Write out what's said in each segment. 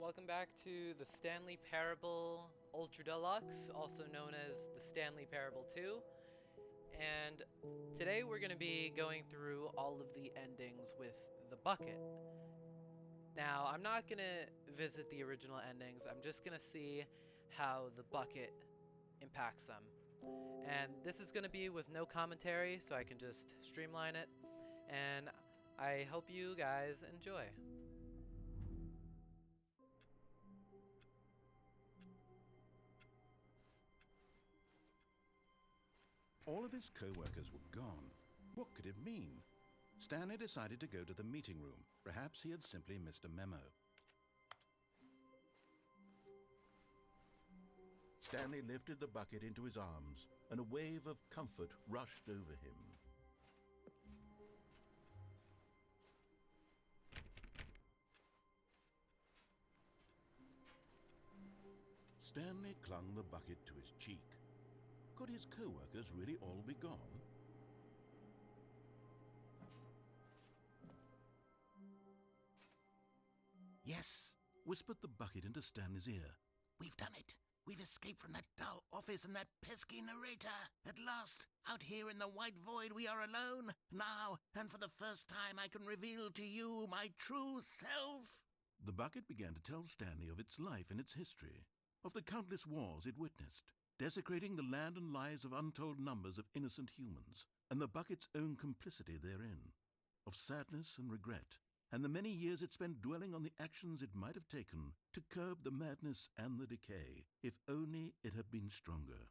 Welcome back to the Stanley Parable Ultra Deluxe, also known as the Stanley Parable 2. And today we're going to be going through all of the endings with the bucket. Now, I'm not going to visit the original endings, I'm just going to see how the bucket impacts them. And this is going to be with no commentary, so I can just streamline it. And I hope you guys enjoy. All of his co-workers were gone. What could it mean? Stanley decided to go to the meeting room. Perhaps he had simply missed a memo. Stanley lifted the bucket into his arms, and a wave of comfort rushed over him. Stanley clung the bucket to his cheek. Could his co-workers really all be gone? "Yes," whispered the bucket into Stanley's ear. "We've done it. We've escaped from that dull office and that pesky narrator. At last, out here in the white void, we are alone. Now, and for the first time, I can reveal to you my true self." The bucket began to tell Stanley of its life and its history, of the countless wars it witnessed, desecrating the land and lives of untold numbers of innocent humans, and the bucket's own complicity therein, of sadness and regret, and the many years it spent dwelling on the actions it might have taken to curb the madness and the decay, if only it had been stronger,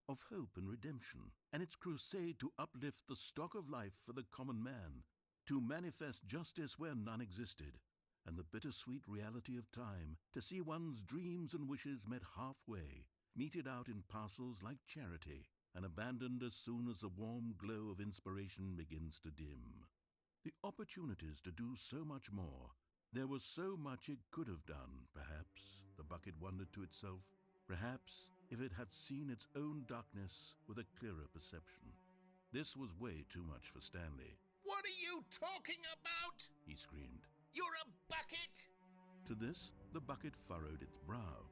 of hope and redemption, and its crusade to uplift the stock of life for the common man, to manifest justice where none existed, and the bittersweet reality of time, to see one's dreams and wishes met halfway, meted out in parcels like charity, and abandoned as soon as the warm glow of inspiration begins to dim. The opportunities to do so much more. There was so much it could have done, perhaps, the bucket wondered to itself. Perhaps, if it had seen its own darkness with a clearer perception. This was way too much for Stanley. "What are you talking about?" He screamed. "You're a bucket!" To this, the bucket furrowed its brow.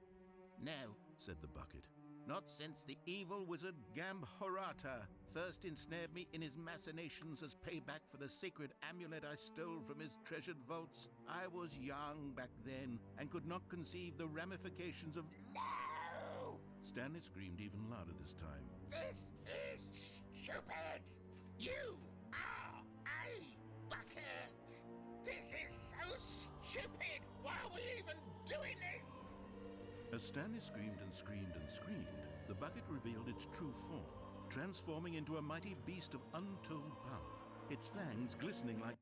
"No," Said the bucket. "not since the evil wizard Gambhorata first ensnared me in his machinations as payback for the sacred amulet I stole from his treasured vaults. I was young back then and could not conceive the ramifications of— No! Stanley screamed even louder this time. This is stupid! You are a bucket! This is so stupid! Why are we even doing this?" As Stanley screamed and screamed and screamed, the bucket revealed its true form, transforming into a mighty beast of untold power, its fangs glistening like—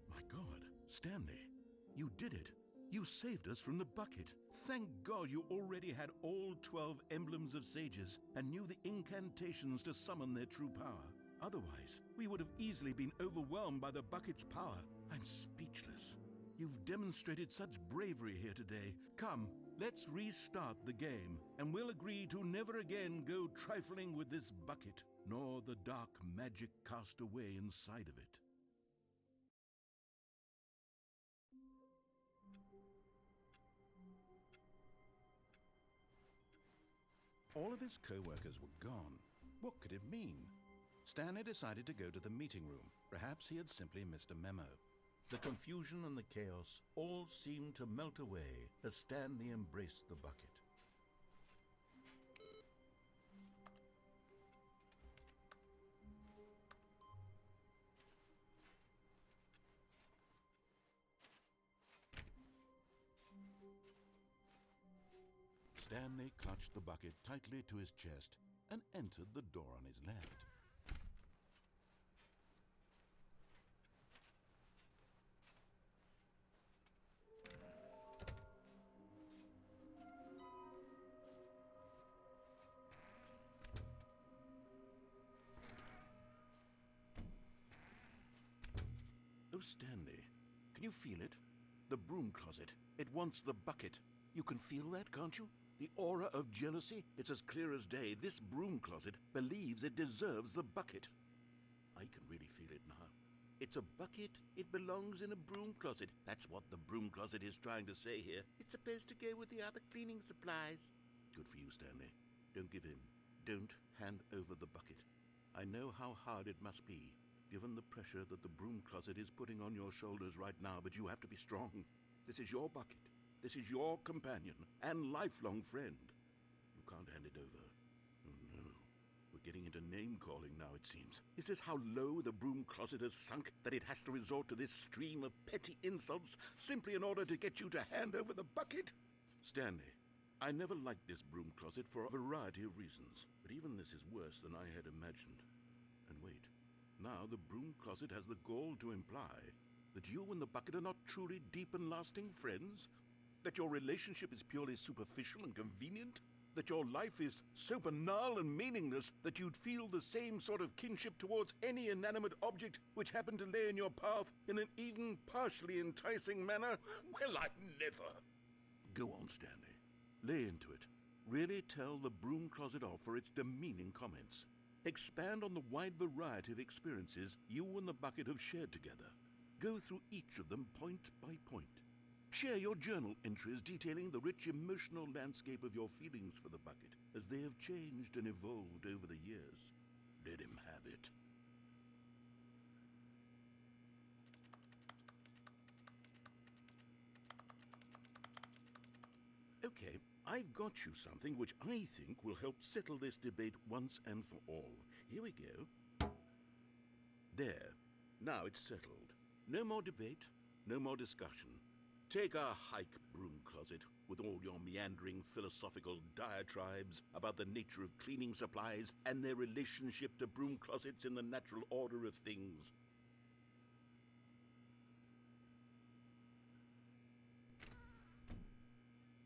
My God, Stanley, you did it. You saved us from the bucket. Thank God you already had all 12 emblems of sages and knew the incantations to summon their true power. Otherwise, we would have easily been overwhelmed by the bucket's power. I'm speechless. You've demonstrated such bravery here today. Come, let's restart the game, and we'll agree to never again go trifling with this bucket, nor the dark magic cast away inside of it. All of his co-workers were gone. What could it mean? Stanley decided to go to the meeting room. Perhaps he had simply missed a memo. The confusion and the chaos all seemed to melt away as Stanley embraced the bucket. Stanley clutched the bucket tightly to his chest and entered the door on his left. Oh, Stanley, can you feel it? The Broom Closet, it wants the bucket. You can feel that, can't you? The aura of jealousy, it's as clear as day. This Broom Closet believes it deserves the bucket. I can really feel it now. It's a bucket. It belongs in a broom closet. That's what the broom closet is trying to say here. It's supposed to go with the other cleaning supplies. Good for you, Stanley. Don't give in. Don't hand over the bucket. I know how hard it must be, given the pressure that the broom closet is putting on your shoulders right now, but you have to be strong. This is your bucket. This is your companion and lifelong friend. You can't hand it over. Oh no. We're getting into name-calling now, it seems. Is this how low the broom closet has sunk, that it has to resort to this stream of petty insults simply in order to get you to hand over the bucket? Stanley, I never liked this broom closet for a variety of reasons, but even this is worse than I had imagined. And wait, now the broom closet has the gall to imply that you and the bucket are not truly deep and lasting friends? That your relationship is purely superficial and convenient? That your life is so banal and meaningless that you'd feel the same sort of kinship towards any inanimate object which happened to lay in your path in an even partially enticing manner? Well, I never. Go on, Stanley. Lay into it. Really tell the broom closet off for its demeaning comments. Expand on the wide variety of experiences you and the bucket have shared together. Go through each of them point by point. Share your journal entries detailing the rich emotional landscape of your feelings for the bucket as they have changed and evolved over the years. Let him have it. Okay, I've got you something which I think will help settle this debate once and for all. Here we go. There. Now it's settled. No more debate, no more discussion. Take a hike, Broom Closet, with all your meandering philosophical diatribes about the nature of cleaning supplies and their relationship to broom closets in the natural order of things.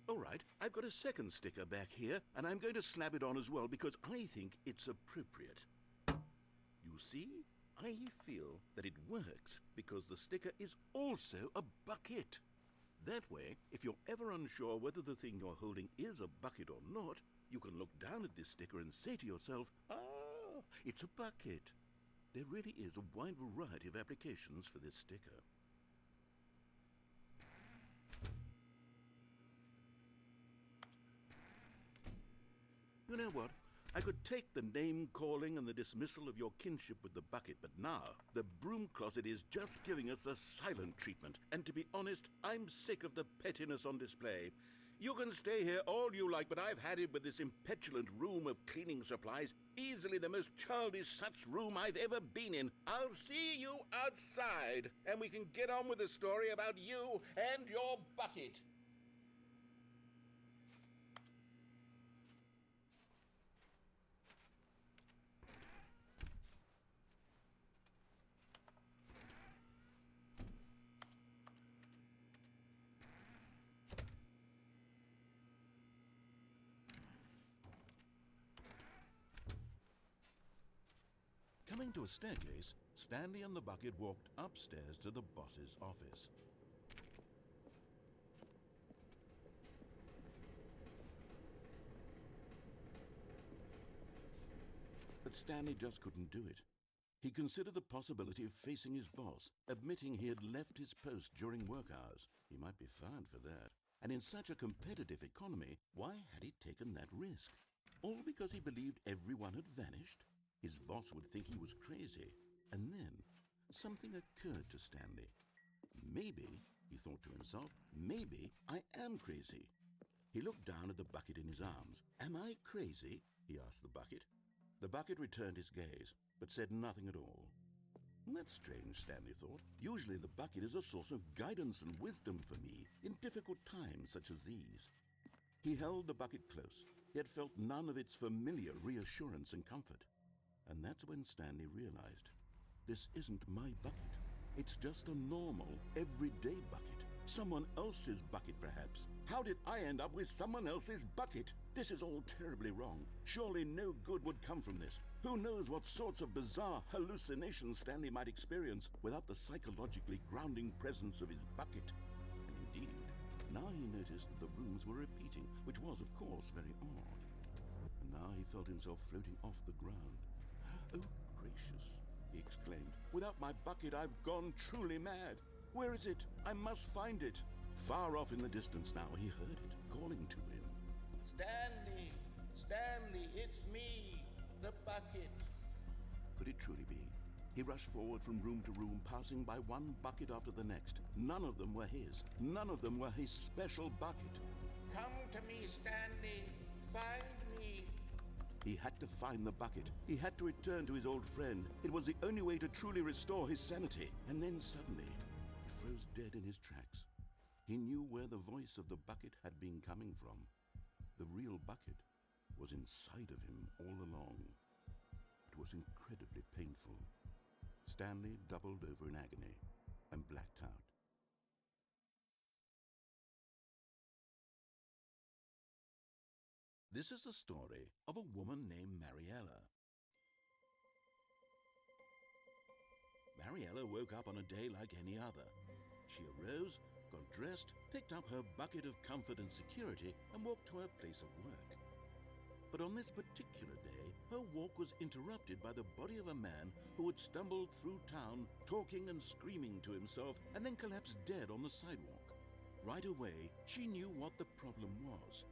All right, I've got a second sticker back here, and I'm going to slap it on as well because I think it's appropriate. You see? I feel that it works because the sticker is also a bucket. That way, if you're ever unsure whether the thing you're holding is a bucket or not, you can look down at this sticker and say to yourself, ah, it's a bucket. There really is a wide variety of applications for this sticker. You know what? I could take the name-calling and the dismissal of your kinship with the bucket, but now the broom closet is just giving us a silent treatment. And to be honest, I'm sick of the pettiness on display. You can stay here all you like, but I've had it with this impetulant room of cleaning supplies. Easily the most childish such room I've ever been in. I'll see you outside, and we can get on with the story about you and your bucket. Coming to a staircase, Stanley and the bucket walked upstairs to the boss's office. But Stanley just couldn't do it. He considered the possibility of facing his boss, admitting he had left his post during work hours. He might be fired for that. And in such a competitive economy, why had he taken that risk? All because he believed everyone had vanished? His boss would think he was crazy. And then, something occurred to Stanley. Maybe, he thought to himself, maybe I am crazy. He looked down at the bucket in his arms. Am I crazy? He asked the bucket. The bucket returned his gaze, but said nothing at all. That's strange, Stanley thought. Usually the bucket is a source of guidance and wisdom for me in difficult times such as these. He held the bucket close, yet felt none of its familiar reassurance and comfort. And that's when Stanley realized, this isn't my bucket. It's just a normal, everyday bucket. Someone else's bucket, perhaps. How did I end up with someone else's bucket? This is all terribly wrong. Surely no good would come from this. Who knows what sorts of bizarre hallucinations Stanley might experience without the psychologically grounding presence of his bucket. And indeed, now he noticed that the rooms were repeating, which was, of course, very odd. And now he felt himself floating off the ground. Oh, gracious. he exclaimed. "Without my bucket, I've gone truly mad. Where is it? I must find it." Far off in the distance now, he heard it calling to him. "Stanley! Stanley, it's me, the bucket." Could it truly be? He rushed forward from room to room, passing by one bucket after the next. None of them were his. None of them were his special bucket. "Come to me, Stanley. Find me." He had to find the bucket. He had to return to his old friend. It was the only way to truly restore his sanity. And then suddenly, he froze dead in his tracks. He knew where the voice of the bucket had been coming from. The real bucket was inside of him all along. It was incredibly painful. Stanley doubled over in agony and blacked out. This is the story of a woman named Mariella. Mariella woke up on a day like any other. She arose, got dressed, picked up her bucket of comfort and security, and walked to her place of work. But on this particular day, her walk was interrupted by the body of a man who had stumbled through town, talking and screaming to himself, and then collapsed dead on the sidewalk. Right away, she knew what the problem was.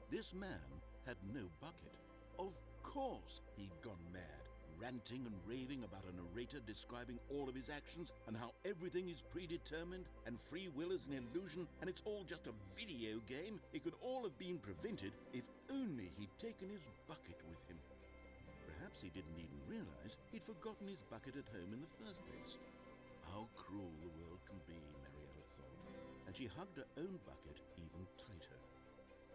This man had no bucket. Of course he'd gone mad, ranting and raving about a narrator describing all of his actions and how everything is predetermined and free will is an illusion and it's all just a video game. It could all have been prevented if only he'd taken his bucket with him. Perhaps he didn't even realize he'd forgotten his bucket at home in the first place. How cruel the world can be, Mariella thought, and she hugged her own bucket even tighter.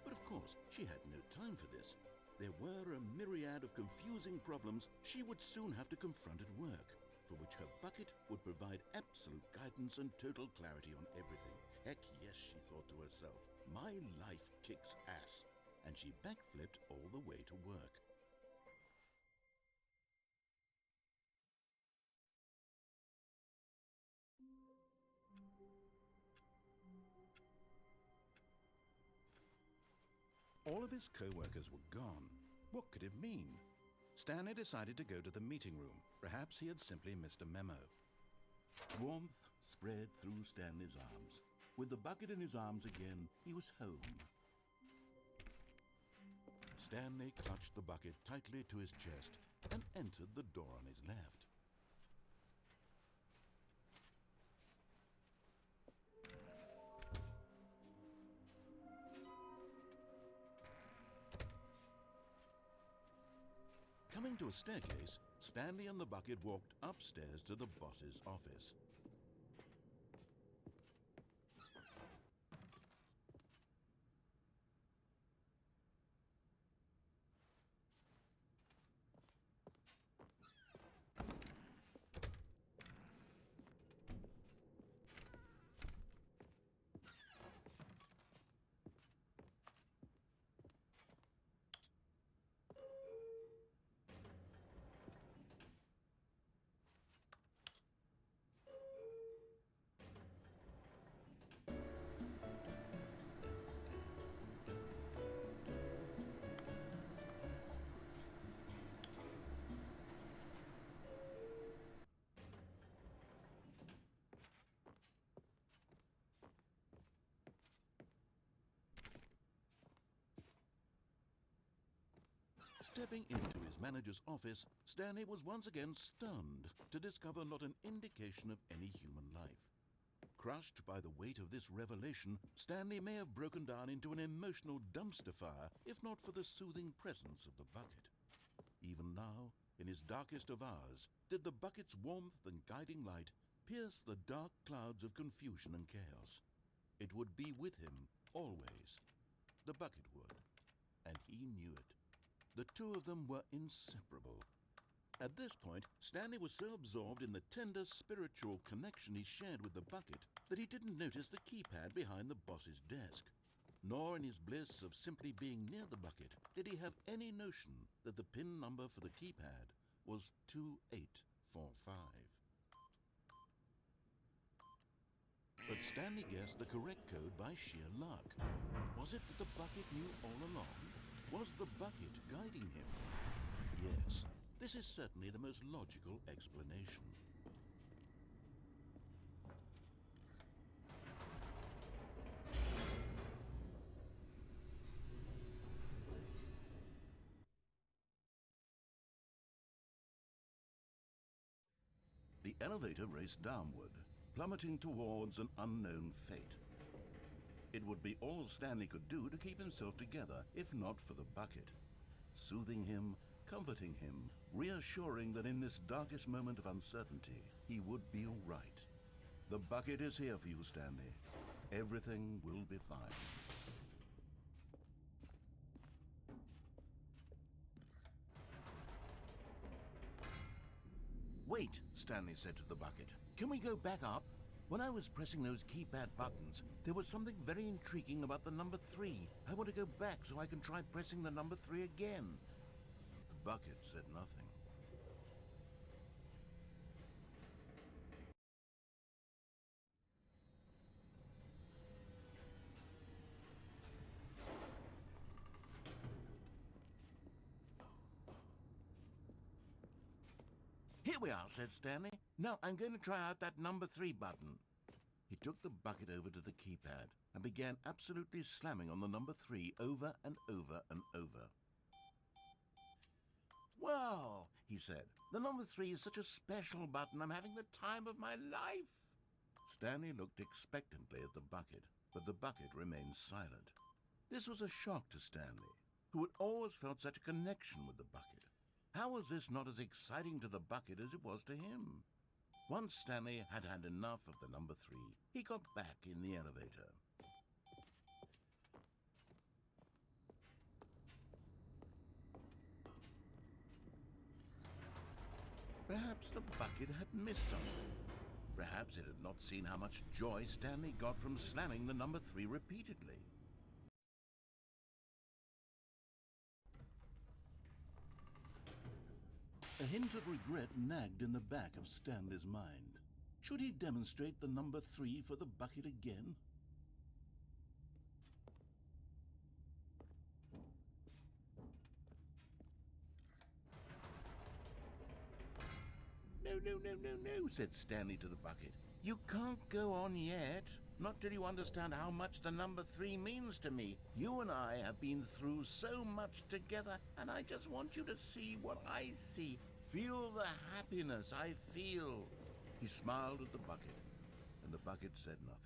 But of course, she had no time for this. There were a myriad of confusing problems she would soon have to confront at work, for which her bucket would provide absolute guidance and total clarity on everything. Heck yes, she thought to herself, my life kicks ass. And she backflipped all the way to work. All of his co-workers were gone. What could it mean? Stanley decided to go to the meeting room. Perhaps he had simply missed a memo. Warmth spread through Stanley's arms. With the bucket in his arms again, he was home. Stanley clutched the bucket tightly to his chest and entered the door on his left. Coming to a staircase, Stanley and the bucket walked upstairs to the boss's office. Stepping into his manager's office, Stanley was once again stunned to discover not an indication of any human life. Crushed by the weight of this revelation, Stanley may have broken down into an emotional dumpster fire if not for the soothing presence of the bucket. Even now, in his darkest of hours, did the bucket's warmth and guiding light pierce the dark clouds of confusion and chaos. It would be with him always. The bucket would, and he knew it. The two of them were inseparable. At this point, Stanley was so absorbed in the tender spiritual connection he shared with the bucket that he didn't notice the keypad behind the boss's desk. Nor in his bliss of simply being near the bucket did he have any notion that the PIN number for the keypad was 2845. But Stanley guessed the correct code by sheer luck. Was it that the bucket knew all along? Was the bucket guiding him? Yes, This is certainly the most logical explanation. The elevator raced downward, plummeting towards an unknown fate. It would be all Stanley could do to keep himself together, if not for the bucket. Soothing him, comforting him, reassuring that in this darkest moment of uncertainty, he would be all right. The bucket is here for you, Stanley. Everything will be fine. Wait, Stanley said to the bucket. Can we go back up? When I was pressing those keypad buttons, there was something very intriguing about the number 3. I want to go back so I can try pressing the number 3 again. The bucket said nothing. Here we are, said Stanley. Now I'm going to try out that number 3 button. He took the bucket over to the keypad and began absolutely slamming on the number 3 over and over and over. Well, he said, the number 3 is such a special button. I'm having the time of my life. Stanley looked expectantly at the bucket, but the bucket remained silent. This was a shock to Stanley, who had always felt such a connection with the bucket. How was this not as exciting to the bucket as it was to him? Once Stanley had had enough of the number 3, he got back in the elevator. Perhaps the bucket had missed something. Perhaps it had not seen how much joy Stanley got from slamming the number 3 repeatedly. A hint of regret nagged in the back of Stanley's mind. Should he demonstrate the number 3 for the bucket again? No, said Stanley to the bucket. You can't go on yet. Not till you understand how much the number 3 means to me. You and I have been through so much together, and I just want you to see what I see. Feel the happiness I feel. He smiled at the bucket, and the bucket said nothing.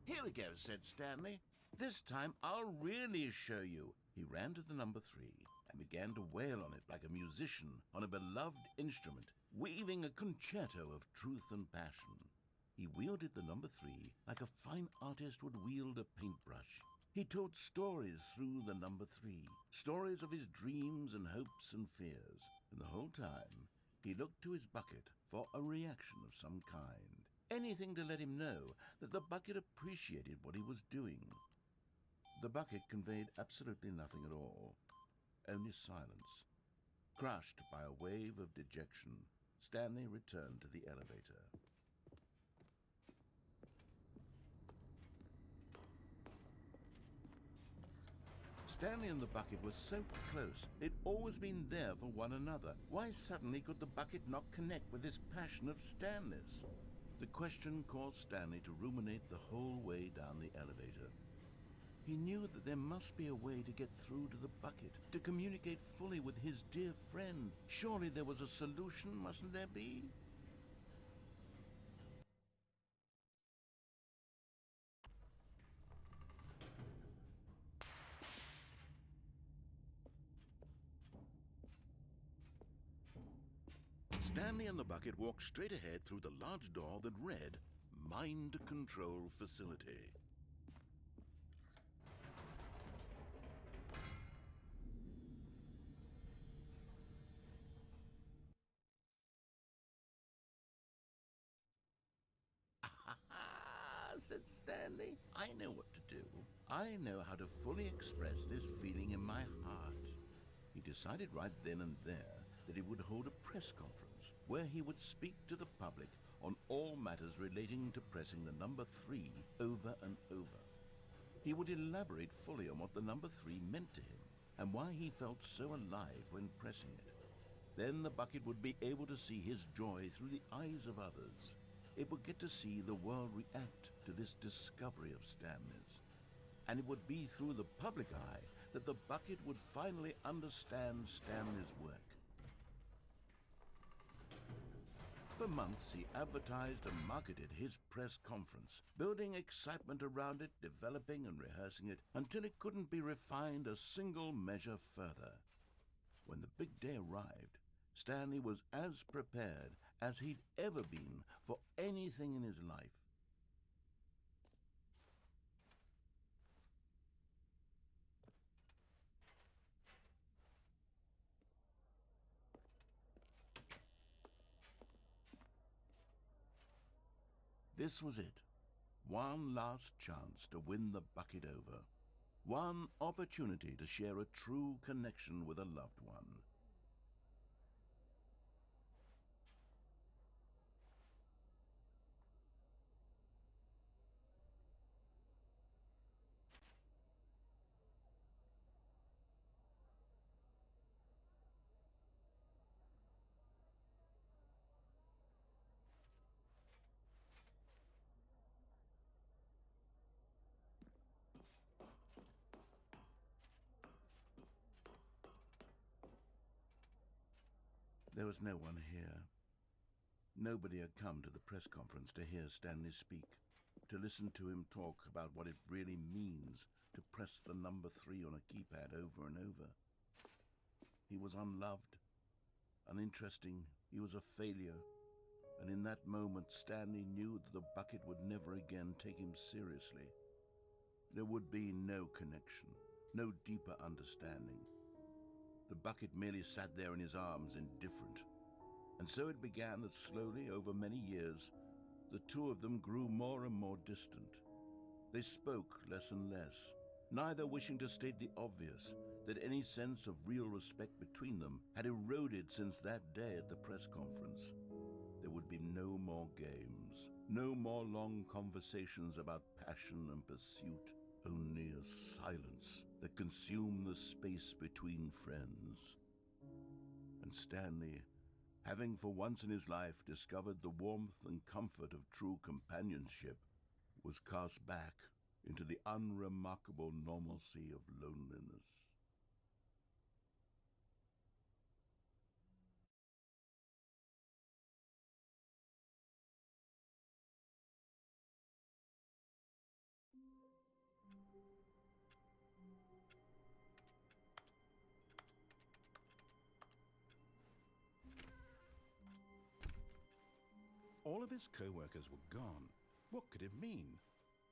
Here we go, said Stanley. This time I'll really show you. He ran to the number 3 and began to wail on it like a musician on a beloved instrument, weaving a concerto of truth and passion. He wielded the number 3 like a fine artist would wield a paintbrush. He told stories through the number 3, stories of his dreams and hopes and fears, and the whole time he looked to his bucket for a reaction of some kind. Anything to let him know that the bucket appreciated what he was doing. The bucket conveyed absolutely nothing at all, only silence. Crushed by a wave of dejection, Stanley returned to the elevator. Stanley and the bucket were so close. They'd always been there for one another. Why suddenly could the bucket not connect with this passion of Stanley's? The question caused Stanley to ruminate the whole way down the elevator. He knew that there must be a way to get through to the bucket, to communicate fully with his dear friend. Surely there was a solution, mustn't there be? Stanley and the bucket walked straight ahead through the large door that read, Mind Control Facility. Said Stanley. I know what to do. I know how to fully express this feeling in my heart. He decided right then and there that he would hold a press conference where he would speak to the public on all matters relating to pressing the number 3 over and over. He would elaborate fully on what the number 3 meant to him and why he felt so alive when pressing it. Then the bucket would be able to see his joy through the eyes of others. It would get to see the world react to this discovery of Stanley's. And it would be through the public eye that the bucket would finally understand Stanley's work. For months, he advertised and marketed his press conference, building excitement around it, developing and rehearsing it, until it couldn't be refined a single measure further. When the big day arrived, Stanley was as prepared as he'd ever been for anything in his life. This was it. One last chance to win the bucket over. One opportunity to share a true connection with a loved one. There was no one here. Nobody had come to the press conference to hear Stanley speak, to listen to him talk about what it really means to press the number 3 on a keypad over and over. He was unloved, uninteresting, he was a failure, and in that moment Stanley knew that the bucket would never again take him seriously. There would be no connection, no deeper understanding. The bucket merely sat there in his arms, indifferent. And so it began that slowly, over many years, the two of them grew more and more distant. They spoke less and less, neither wishing to state the obvious, that any sense of real respect between them had eroded since that day at the press conference. There would be no more games, no more long conversations about passion and pursuit, only a silence that consumed the space between friends. And Stanley, having for once in his life discovered the warmth and comfort of true companionship, was cast back into the unremarkable normalcy of loneliness. All of his co-workers were gone. What could it mean?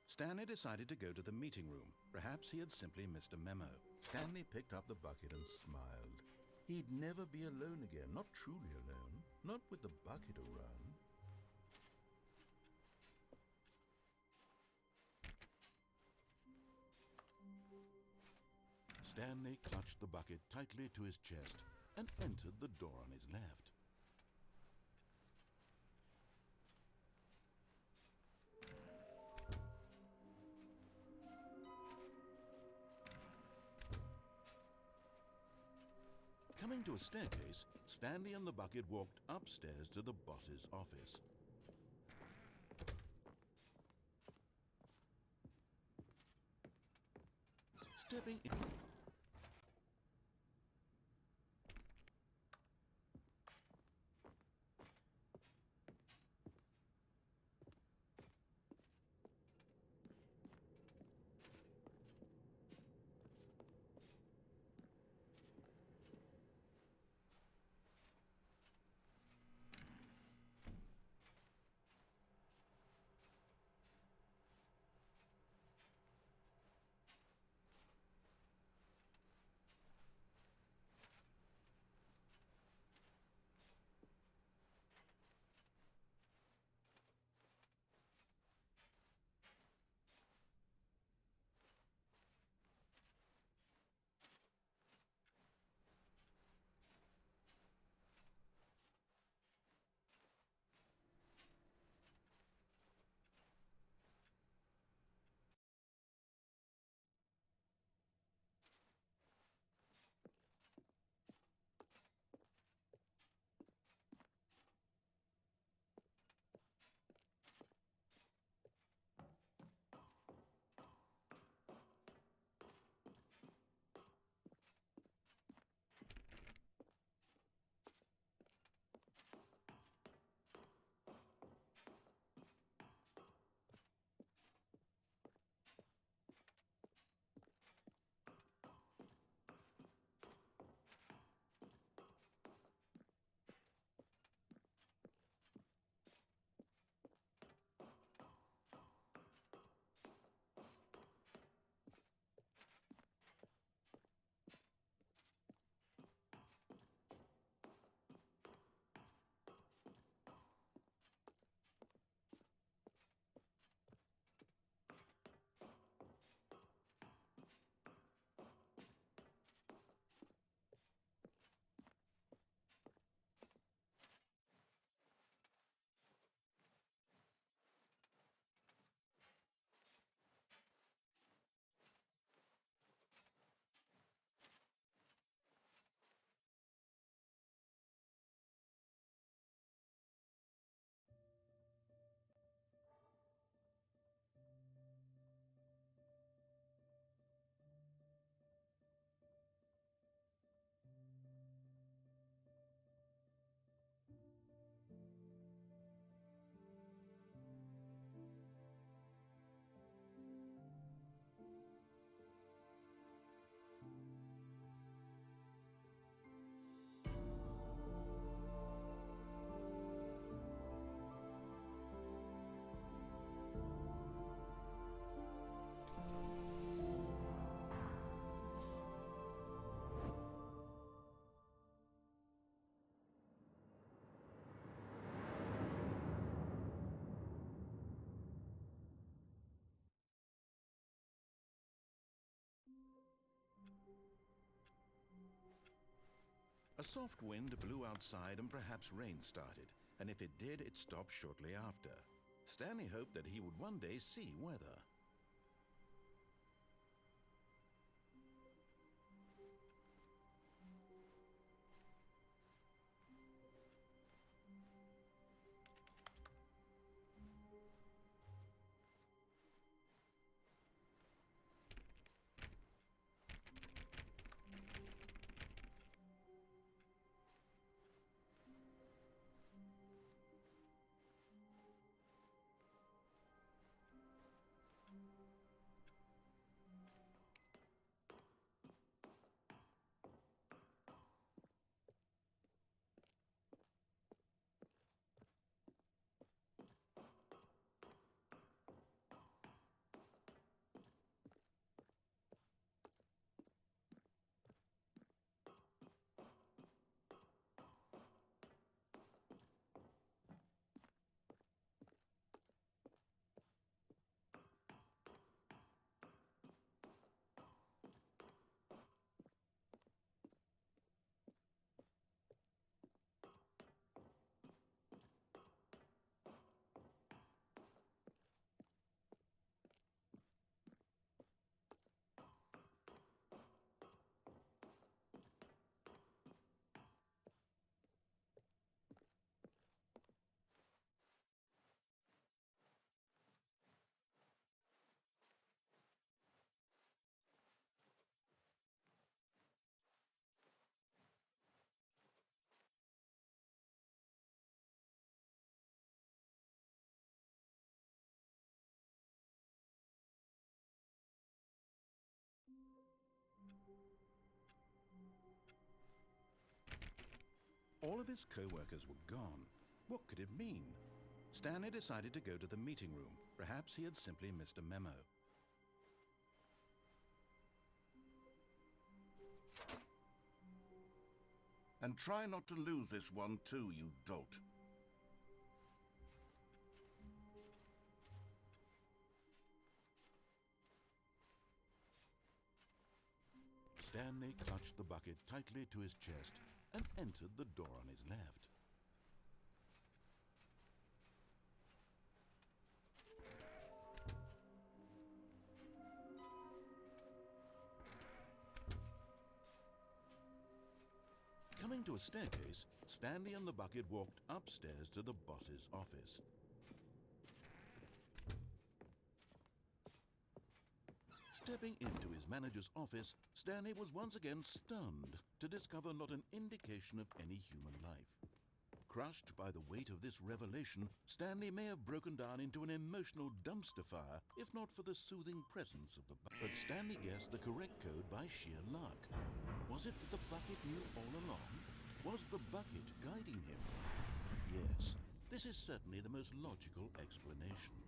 Stanley decided to go to the meeting room. Perhaps he had simply missed a memo. Stanley picked up the bucket and smiled. He'd never be alone again, not truly alone, not with the bucket around. Stanley clutched the bucket tightly to his chest and entered the door on his left. Coming to a staircase, Stanley and the bucket walked upstairs to the boss's office. Stepping in... A soft wind blew outside and perhaps rain started, and if it did, it stopped shortly after. Stanley hoped that he would one day see weather. All of his co-workers were gone. What could it mean? Stanley decided to go to the meeting room. Perhaps he had simply missed a memo. And try not to lose this one too, you dolt. Stanley clutched the bucket tightly to his chest and entered the door on his left. Coming to a staircase, Stanley and the bucket walked upstairs to the boss's office. Stepping into his manager's office, Stanley was once again stunned to discover not an indication of any human life. Crushed by the weight of this revelation, Stanley may have broken down into an emotional dumpster fire if not for the soothing presence of the bucket. But Stanley guessed the correct code by sheer luck. Was it that the bucket knew all along? Was the bucket guiding him? Yes, this is certainly the most logical explanation.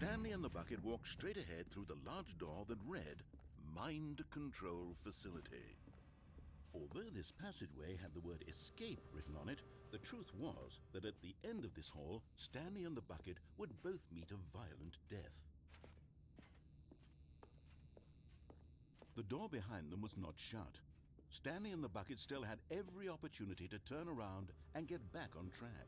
Stanley and the bucket walked straight ahead through the large door that read, Mind Control Facility. Although this passageway had the word escape written on it, the truth was that at the end of this hall, Stanley and the bucket would both meet a violent death. The door behind them was not shut. Stanley and the bucket still had every opportunity to turn around and get back on track.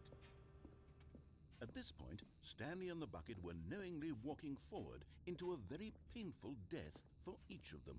At this point, Stanley and the bucket were knowingly walking forward into a very painful death for each of them.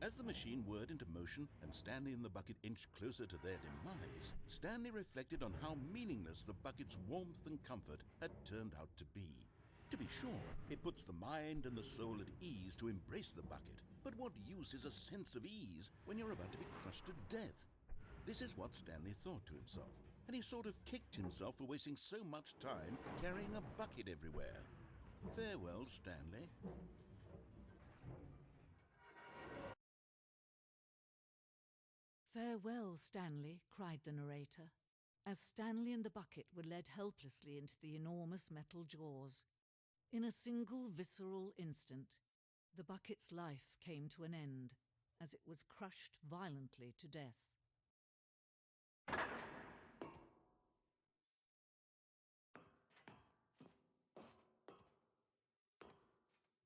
As the machine whirred into motion and Stanley and the bucket inched closer to their demise, Stanley reflected on how meaningless the bucket's warmth and comfort had turned out to be. To be sure, it puts the mind and the soul at ease to embrace the bucket, But what use is a sense of ease when you're about to be crushed to death? This is what Stanley thought to himself, and he sort of kicked himself for wasting so much time carrying a bucket everywhere. Farewell, Stanley. "Farewell, Stanley," cried the narrator, as Stanley and the bucket were led helplessly into the enormous metal jaws. In a single visceral instant, the bucket's life came to an end, as it was crushed violently to death.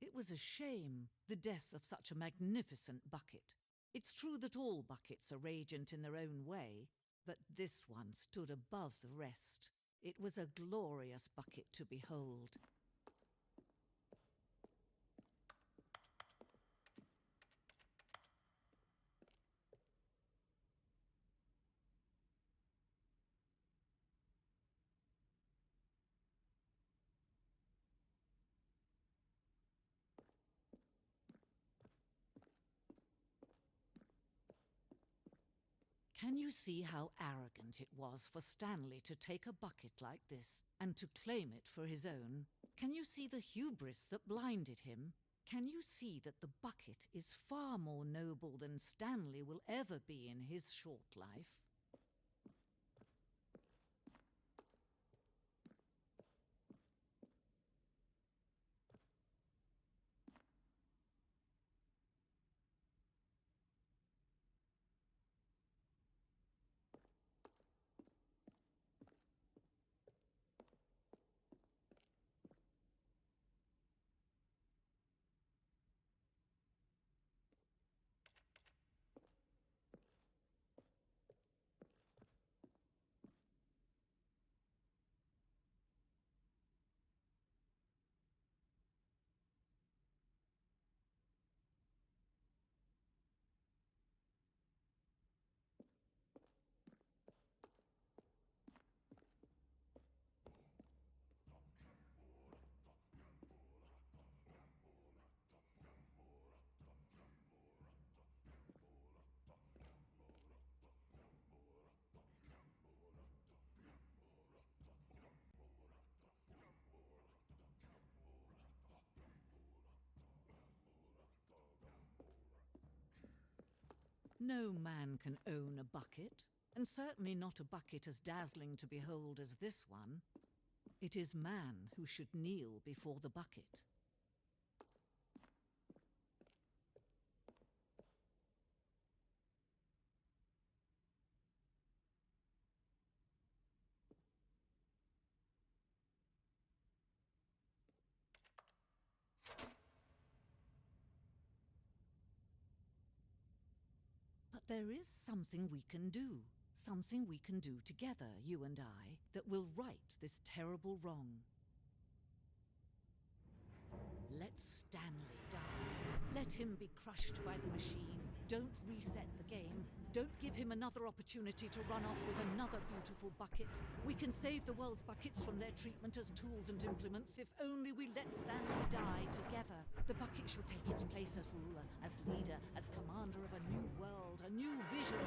It was a shame, the death of such a magnificent bucket. It's true that all buckets are radiant in their own way, but this one stood above the rest. It was a glorious bucket to behold. Can you see how arrogant it was for Stanley to take a bucket like this and to claim it for his own? Can you see the hubris that blinded him? Can you see that the bucket is far more noble than Stanley will ever be in his short life? No man can own a bucket, and certainly not a bucket as dazzling to behold as this one. It is man who should kneel before the bucket. But there is something we can do. Something we can do together, you and I, that will right this terrible wrong. Let Stanley die. Let him be crushed by the machine. Don't reset the game. Don't give him another opportunity to run off with another beautiful bucket. We can save the world's buckets from their treatment as tools and implements if only we let Stanley die together. The bucket shall take its place as ruler, as leader, as commander of a new world, a new vision.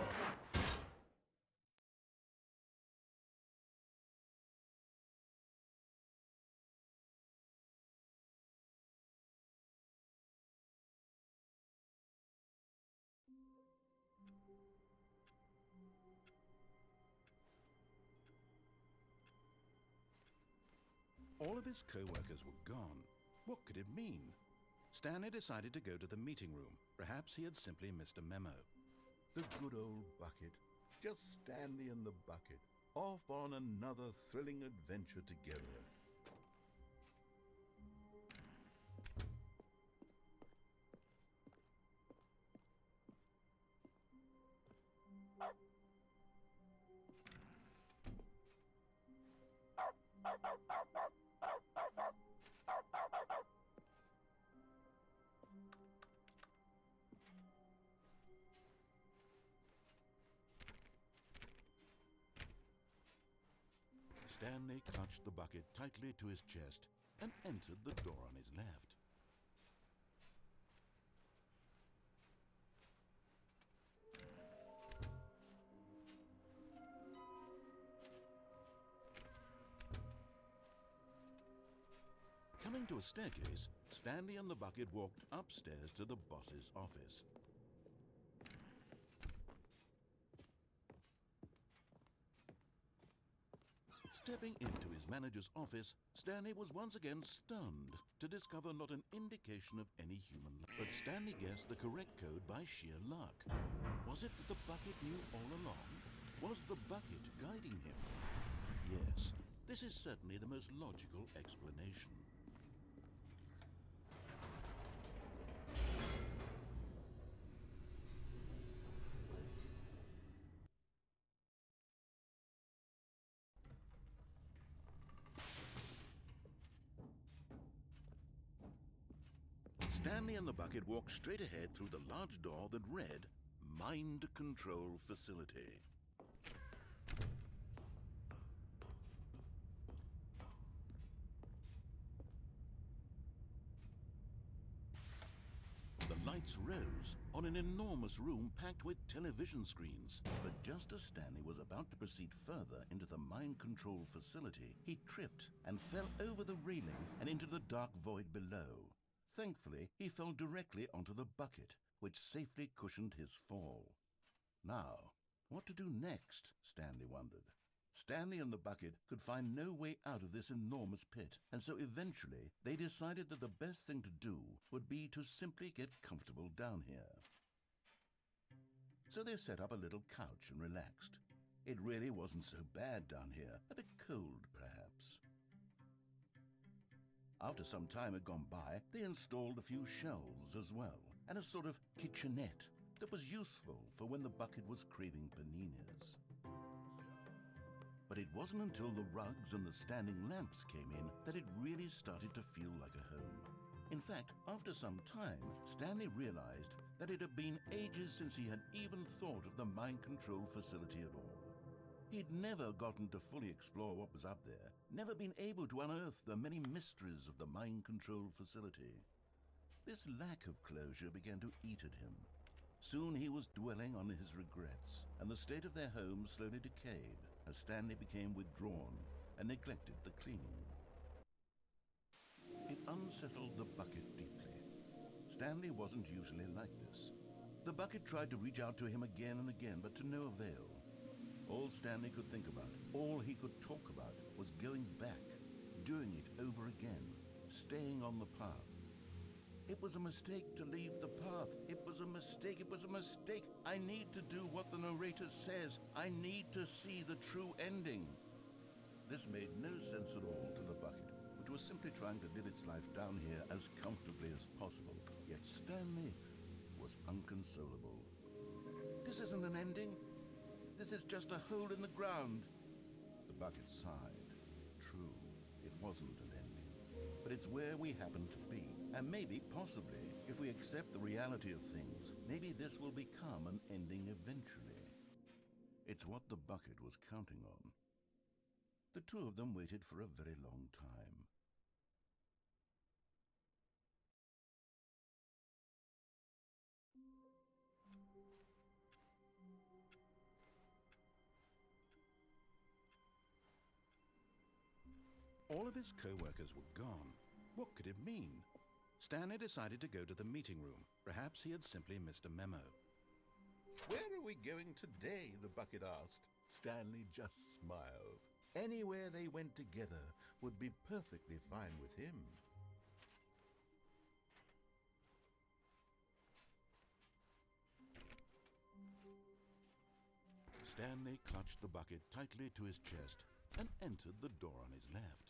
All of his co-workers were gone. What could it mean? Stanley decided to go to the meeting room. Perhaps he had simply missed a memo. The good old bucket. Just Stanley and the bucket, off on another thrilling adventure together. Stanley clutched the bucket tightly to his chest and entered the door on his left. Coming to a staircase, Stanley and the bucket walked upstairs to the boss's office. Stepping into his manager's office, Stanley was once again stunned to discover not an indication of any human life. But Stanley guessed the correct code by sheer luck. Was it that the bucket knew all along? Was the bucket guiding him? Yes, this is certainly the most logical explanation. Stanley and the bucket walked straight ahead through the large door that read, Mind Control Facility. The lights rose on an enormous room packed with television screens. But just as Stanley was about to proceed further into the mind control facility, he tripped and fell over the railing and into the dark void below. Thankfully, he fell directly onto the bucket, which safely cushioned his fall. Now, what to do next, Stanley wondered. Stanley and the bucket could find no way out of this enormous pit, and so eventually they decided that the best thing to do would be to simply get comfortable down here. So they set up a little couch and relaxed. It really wasn't so bad down here, a bit cold perhaps. After some time had gone by, they installed a few shelves as well, and a sort of kitchenette that was useful for when the bucket was craving paninis. But it wasn't until the rugs and the standing lamps came in that it really started to feel like a home. In fact, after some time, Stanley realized that it had been ages since he had even thought of the mind control facility at all. He'd never gotten to fully explore what was up there, never been able to unearth the many mysteries of the mind control facility. This lack of closure began to eat at him. Soon he was dwelling on his regrets, and the state of their home slowly decayed as Stanley became withdrawn and neglected the cleaning. It unsettled the bucket deeply. Stanley wasn't usually like this. The bucket tried to reach out to him again and again, but to no avail. All Stanley could think about, all he could talk about, was going back, doing it over again, staying on the path. It was a mistake to leave the path. It was a mistake. It was a mistake. I need to do what the narrator says. I need to see the true ending. This made no sense at all to the bucket, which was simply trying to live its life down here as comfortably as possible. Yet Stanley was inconsolable. This isn't an ending. This is just a hole in the ground. The bucket sighed. True, it wasn't an ending. But it's where we happen to be. And maybe, possibly, if we accept the reality of things, maybe this will become an ending eventually. It's what the bucket was counting on. The two of them waited for a very long time. All of his co-workers were gone. What could it mean? Stanley decided to go to the meeting room. Perhaps he had simply missed a memo. Where are we going today? The bucket asked. Stanley just smiled. Anywhere they went together would be perfectly fine with him. Stanley clutched the bucket tightly to his chest and entered the door on his left.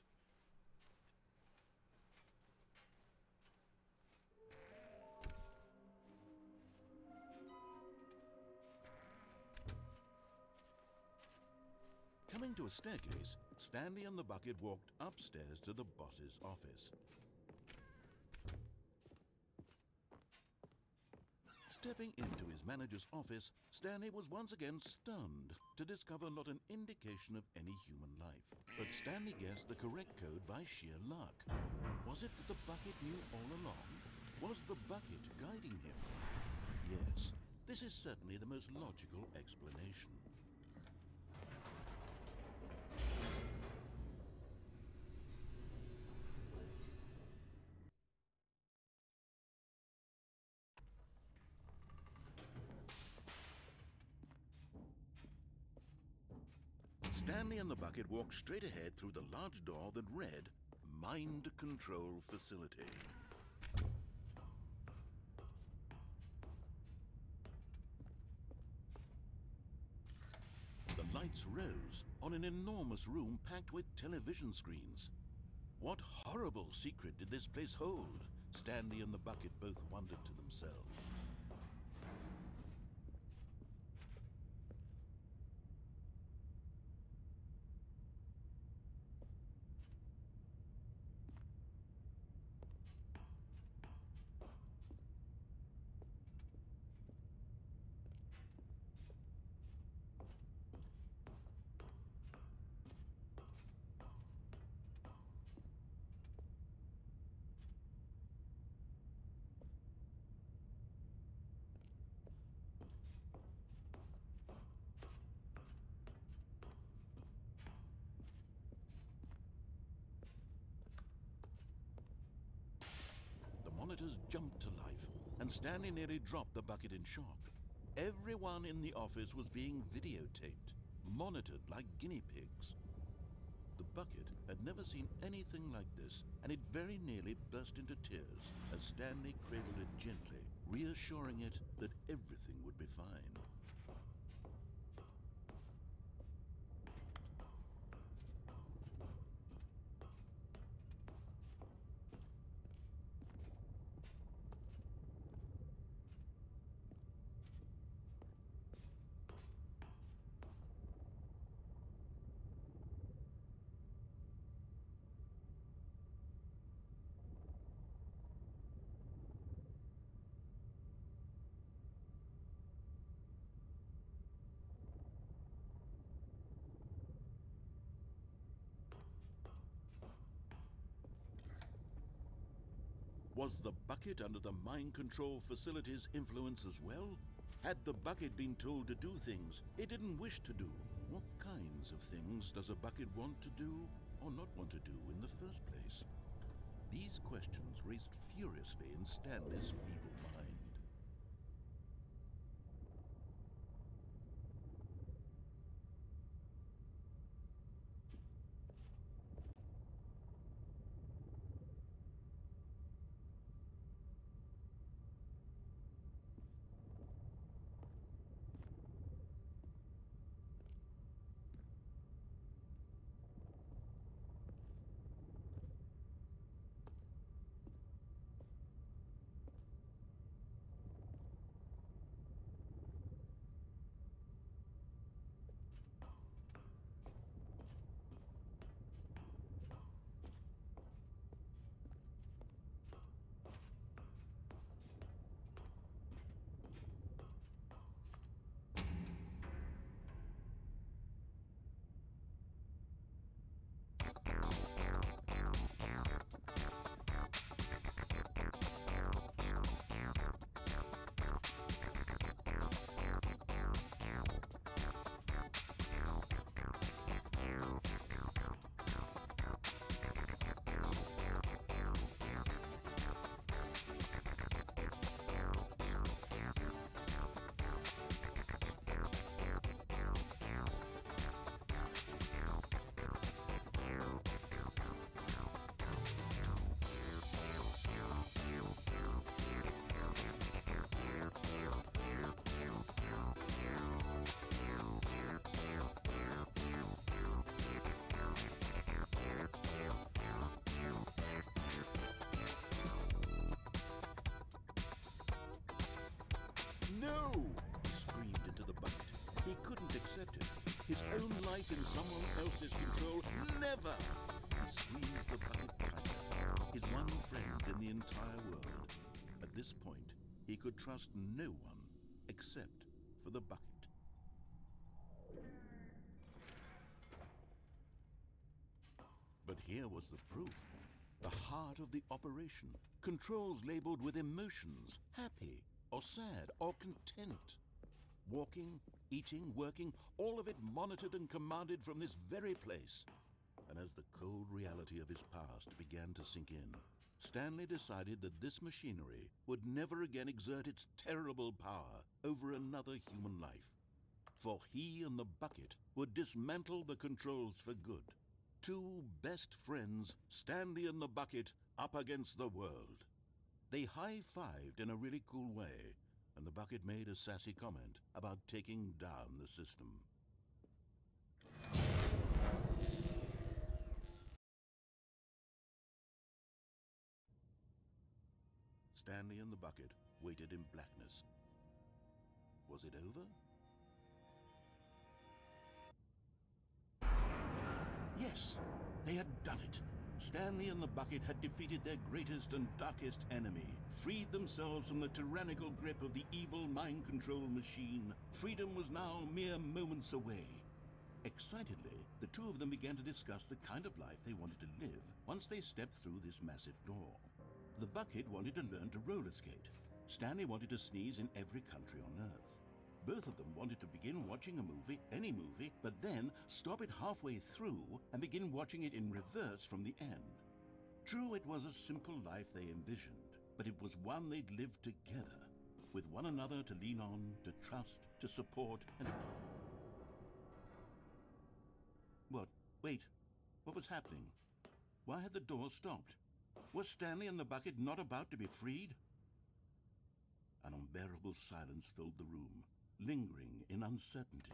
Coming to a staircase, Stanley and the bucket walked upstairs to the boss's office. Stepping into his manager's office, Stanley was once again stunned to discover not an indication of any human life. But Stanley guessed the correct code by sheer luck. Was it that the bucket knew all along? Was the bucket guiding him? Yes, this is certainly the most logical explanation. Stanley and the bucket walked straight ahead through the large door that read, Mind Control Facility. The lights rose on an enormous room packed with television screens. What horrible secret did this place hold? Stanley and the bucket both wondered to themselves. Monitors jumped to life, and Stanley nearly dropped the bucket in shock. Everyone in the office was being videotaped, monitored like guinea pigs. The bucket had never seen anything like this, and it very nearly burst into tears as Stanley cradled it gently, reassuring it that everything would be fine. Was the bucket under the mind control facility's influence as well? Had the bucket been told to do things it didn't wish to do? What kinds of things does a bucket want to do or not want to do in the first place? These questions raced furiously in Stanley's feeble mind. No! He screamed into the bucket. He couldn't accept it. His own life in someone else's control. Never! He squeezed the bucket tighter. His one friend in the entire world. At this point, he could trust no one except for the bucket. But here was the proof. The heart of the operation. Controls labeled with emotions. Happy, or sad, or content. Walking, eating, working, all of it monitored and commanded from this very place. And as the cold reality of his past began to sink in, Stanley decided that this machinery would never again exert its terrible power over another human life. for he and the bucket would dismantle the controls for good. Two best friends, Stanley and the bucket, up against the world. They high-fived in a really cool way, and the bucket made a sassy comment about taking down the system. Stanley and the bucket waited in blackness. Was it over? Yes, they had done it. Stanley and the bucket had defeated their greatest and darkest enemy, freed themselves from the tyrannical grip of the evil mind control machine. Freedom was now mere moments away. Excitedly, the two of them began to discuss the kind of life they wanted to live once they stepped through this massive door. The bucket wanted to learn to roller skate. Stanley wanted to sneeze in every country on Earth. Both of them wanted to begin watching a movie, any movie, but then stop it halfway through and begin watching it in reverse from the end. True, it was a simple life they envisioned, but it was one they'd lived together, with one another to lean on, to trust, to support, and... What? Wait. What was happening? Why had the door stopped? Was Stanley and the bucket not about to be freed? An unbearable silence filled the room, lingering in uncertainty,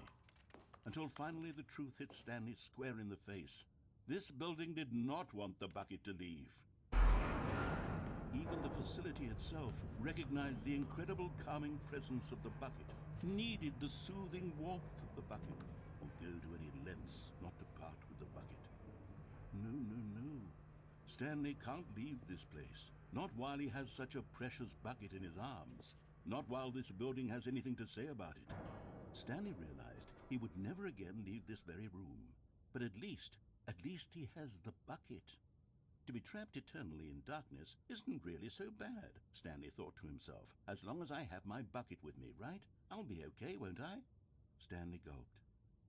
until finally the truth hit Stanley square in the face. This building did not want the bucket to leave. Even the facility itself recognized the incredible calming presence of the bucket, needed the soothing warmth of the bucket, would go to any lengths not to part with the bucket. No, no, no. Stanley can't leave this place, not while he has such a precious bucket in his arms, not while this building has anything to say about it. Stanley realized he would never again leave this very room, but at least he has the bucket. To be trapped eternally in darkness isn't really so bad, Stanley thought to himself. As long as I have my bucket with me, right? I'll be okay, won't I? Stanley gulped.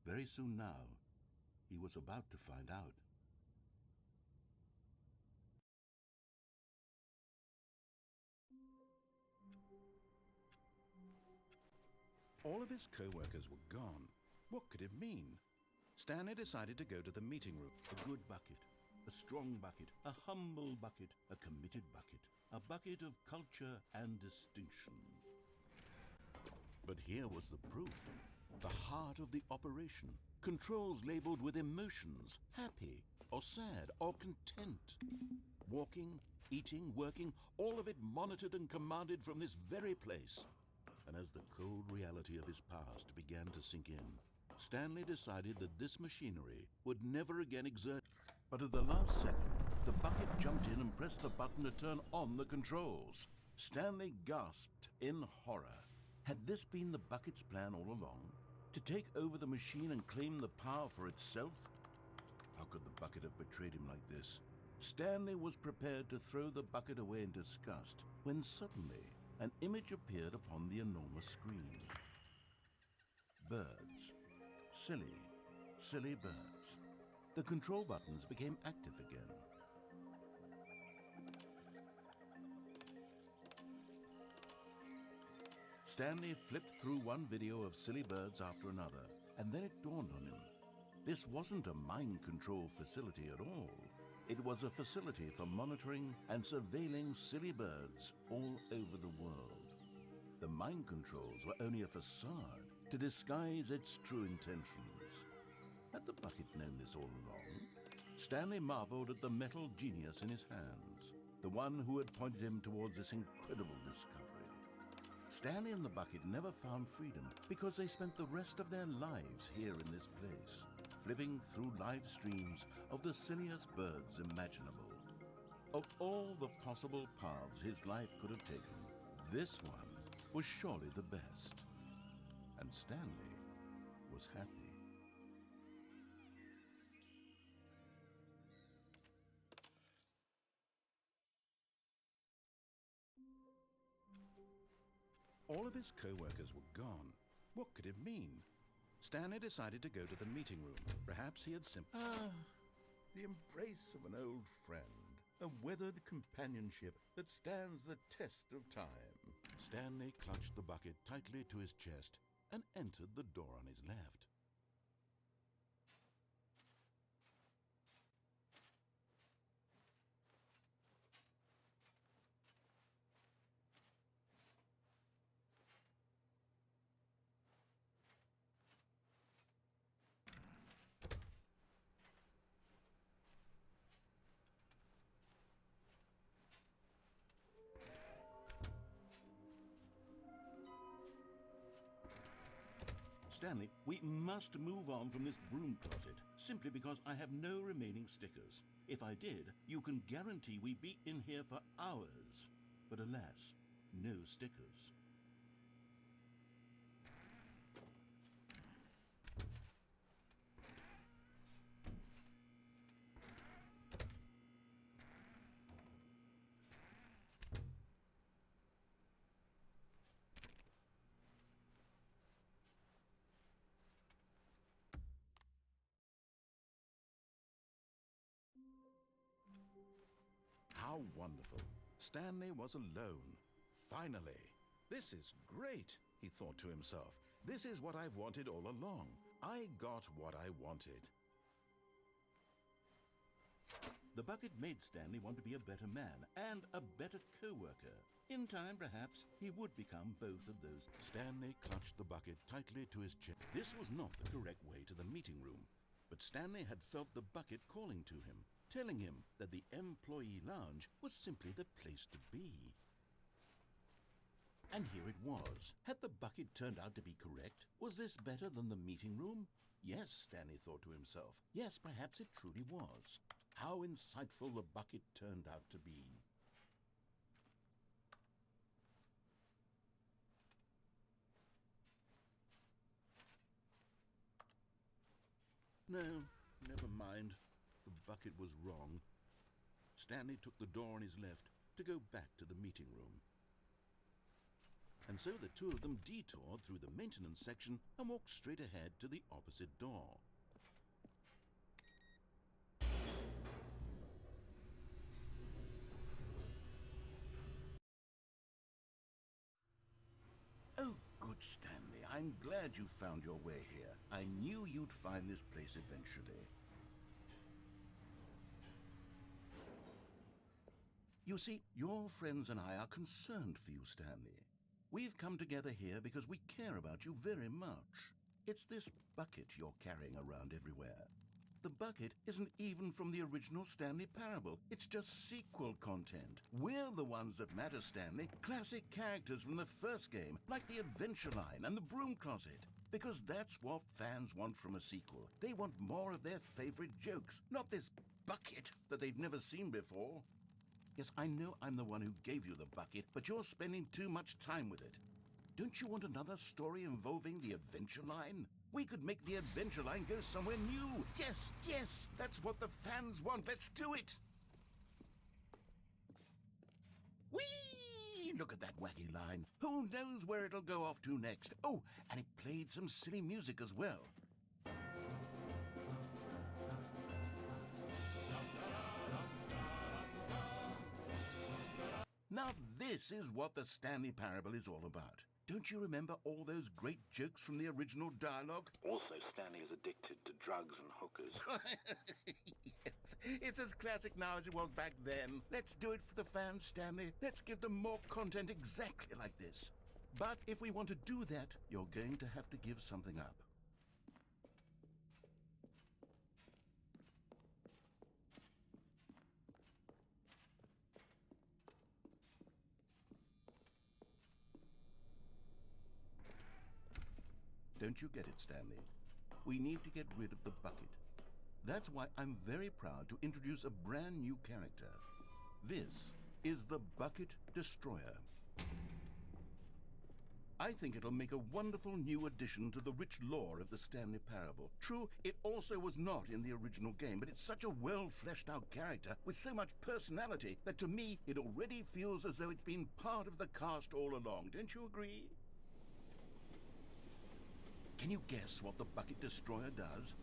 Very soon now, he was about to find out. All of his co-workers were gone. What could it mean? Stanley decided to go to the meeting room. A good bucket, a strong bucket, a humble bucket, a committed bucket, a bucket of culture and distinction. But here was the proof. The heart of the operation. Controls labeled with emotions, happy or sad or content. Walking, eating, working, all of it monitored and commanded from this very place. And as the cold reality of his past began to sink in, Stanley decided that this machinery would never again exert. But at the last second, the bucket jumped in and pressed the button to turn on the controls. Stanley gasped in horror. Had this been the bucket's plan all along? To take over the machine and claim the power for itself? How could the bucket have betrayed him like this? Stanley was prepared to throw the bucket away in disgust when suddenly an image appeared upon the enormous screen. Birds. Silly, silly birds. The control buttons became active again. Stanley flipped through one video of silly birds after another, and then it dawned on him. This wasn't a mind control facility at all. It was a facility for monitoring and surveilling silly birds all over the world. The mind controls were only a facade to disguise its true intentions. Had the bucket known this all along? Stanley marveled at the metal genius in his hands, the one who had pointed him towards this incredible discovery. Stanley and the bucket never found freedom because they spent the rest of their lives here in this place, flipping through live streams of the silliest birds imaginable. Of all the possible paths his life could have taken, this one was surely the best. And Stanley was happy. All of his co-workers were gone. What could it mean? Stanley decided to go to the meeting room. Perhaps he had simply... the embrace of an old friend. A weathered companionship that stands the test of time. Stanley clutched the bucket tightly to his chest and entered the door on his left. Stanley, we must move on from this broom closet, simply because I have no remaining stickers. If I did, you can guarantee we'd be in here for hours. But alas, no stickers. How wonderful. Stanley was alone. Finally. This is great, he thought to himself. This is what I've wanted all along. I got what I wanted. The bucket made Stanley want to be a better man and a better co-worker. In time, perhaps, he would become both of those. Stanley clutched the bucket tightly to his chest. This was not the correct way to the meeting room, but Stanley had felt the bucket calling to him, telling him that the employee lounge was simply the place to be. And here it was. Had the bucket turned out to be correct? Was this better than the meeting room? Yes, Stanley thought to himself. Yes, perhaps it truly was. How insightful the bucket turned out to be. No, never mind. The bucket was wrong. Stanley took the door on his left to go back to the meeting room. And so the two of them detoured through the maintenance section and walked straight ahead to the opposite door. Oh, good Stanley. I'm glad you found your way here. I knew you'd find this place eventually. You see, your friends and I are concerned for you, Stanley. We've come together here because we care about you very much. It's this bucket you're carrying around everywhere. The bucket isn't even from the original Stanley Parable. It's just sequel content. We're the ones that matter, Stanley. Classic characters from the first game, like the Adventure Line and the Broom Closet. Because that's what fans want from a sequel. They want more of their favorite jokes, not this bucket that they've never seen before. Yes, I know I'm the one who gave you the bucket, but you're spending too much time with it. Don't you want another story involving the Adventure Line? We could make the Adventure Line go somewhere new. Yes, yes, that's what the fans want. Let's do it. Whee! Look at that wacky line. Who knows where it'll go off to next? Oh, and it played some silly music as well. Now this is what the Stanley Parable is all about. Don't you remember all those great jokes from the original dialogue? Also, Stanley is addicted to drugs and hookers. Yes, it's as classic now as it was back then. Let's do it for the fans, Stanley. Let's give them more content exactly like this. But if we want to do that, you're going to have to give something up. Don't you get it, Stanley? We need to get rid of the bucket. That's why I'm very proud to introduce a brand new character. This is the Bucket Destroyer. I think it'll make a wonderful new addition to the rich lore of the Stanley Parable. True, it also was not in the original game, but it's such a well-fleshed-out character with so much personality that to me it already feels as though it's been part of the cast all along. Don't you agree? Can you guess what the Bucket Destroyer does?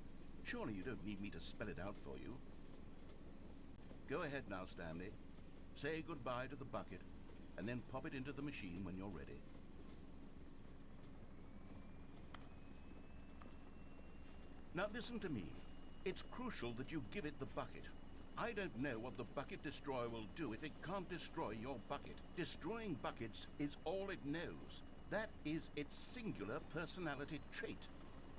Surely you don't need me to spell it out for you. Go ahead now, Stanley. Say goodbye to the bucket, and then pop it into the machine when you're ready. Now listen to me. It's crucial that you give it the bucket. I don't know what the bucket destroyer will do if it can't destroy your bucket. Destroying buckets is all it knows. That is its singular personality trait.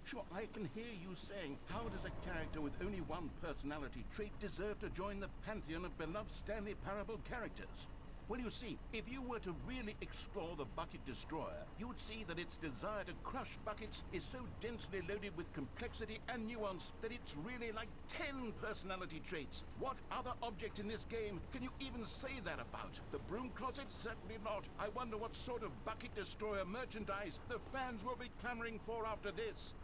Sure, I can hear you saying, how does a character with only one personality trait deserve to join the pantheon of beloved Stanley Parable characters? Well, you see, if you were to really explore the bucket destroyer, you would see that its desire to crush buckets is so densely loaded with complexity and nuance that it's really like 10 personality traits. What other object in this game can you even say that about? The Broom Closet? Certainly not. I wonder what sort of bucket destroyer merchandise the fans will be clamoring for after this.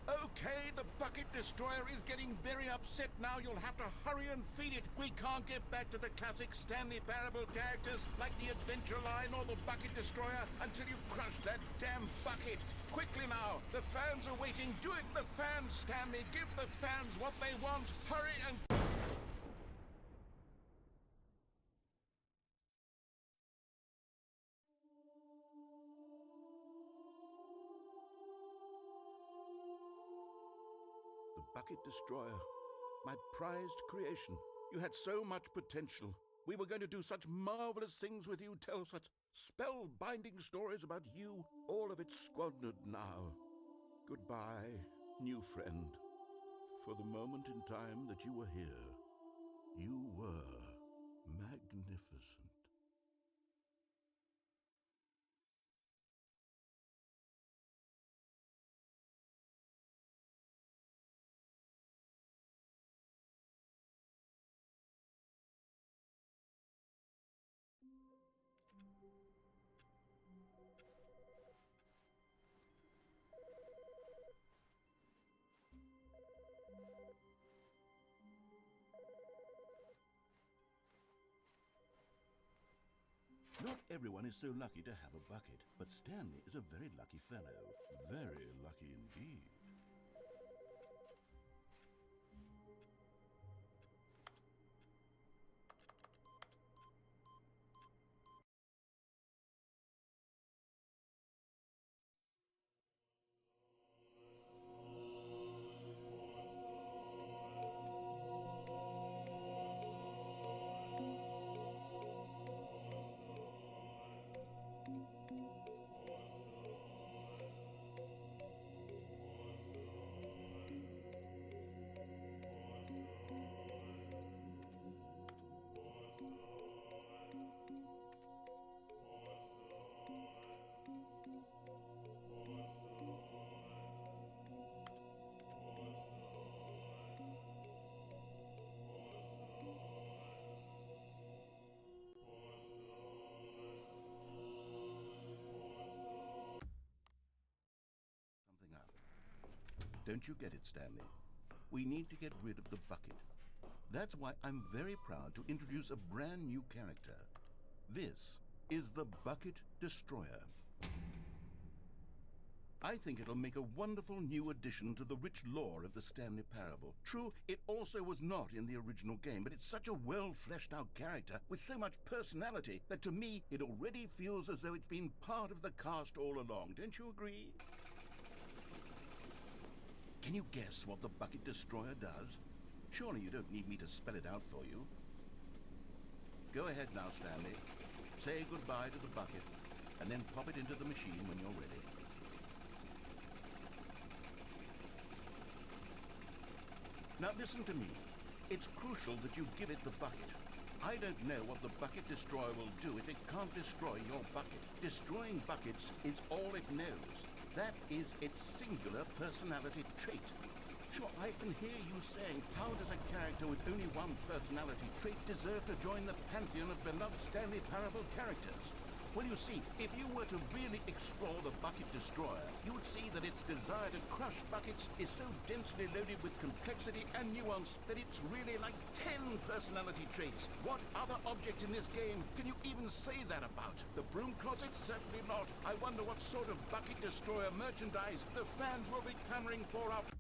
Okay, the bucket destroyer is getting very upset now. You'll have to hurry and feed it. We can't get back to the classic Stanley Parable characters like the Adventure Line or the bucket destroyer until you crush that damn bucket. Quickly now, the fans are waiting. Do it, the fans, Stanley. Give the fans what they want. Hurry and... The bucket destroyer, my prized creation. You had so much potential. We were going to do such marvelous things with you, tell such spellbinding stories about you. All of it squandered now. Goodbye, new friend. For the moment in time that you were here, you were magnificent. Not everyone is so lucky to have a bucket, but Stanley is a very lucky fellow. Very lucky indeed. Something up. Don't you get it, Stanley? We need to get rid of the bucket. That's why I'm very proud to introduce a brand new character. This is the Bucket Destroyer. I think it'll make a wonderful new addition to the rich lore of the Stanley Parable. True, it also was not in the original game, but it's such a well-fleshed-out character with so much personality that to me, it already feels as though it's been part of the cast all along. Don't you agree? Can you guess what the Bucket Destroyer does? Surely you don't need me to spell it out for you. Go ahead now, Stanley. Say goodbye to the bucket, and then pop it into the machine when you're ready. Now listen to me. It's crucial that you give it the bucket. I don't know what the bucket destroyer will do if it can't destroy your bucket. Destroying buckets is all it knows. That is its singular personality trait. Sure, I can hear you saying, how does a character with only one personality trait deserve to join the pantheon of beloved Stanley Parable characters? Well, you see, if you were to really explore the bucket destroyer, you would see that its desire to crush buckets is so densely loaded with complexity and nuance that it's really like 10 personality traits. What other object in this game can you even say that about? The Broom Closet? Certainly not. I wonder what sort of bucket destroyer merchandise the fans will be clamoring for after...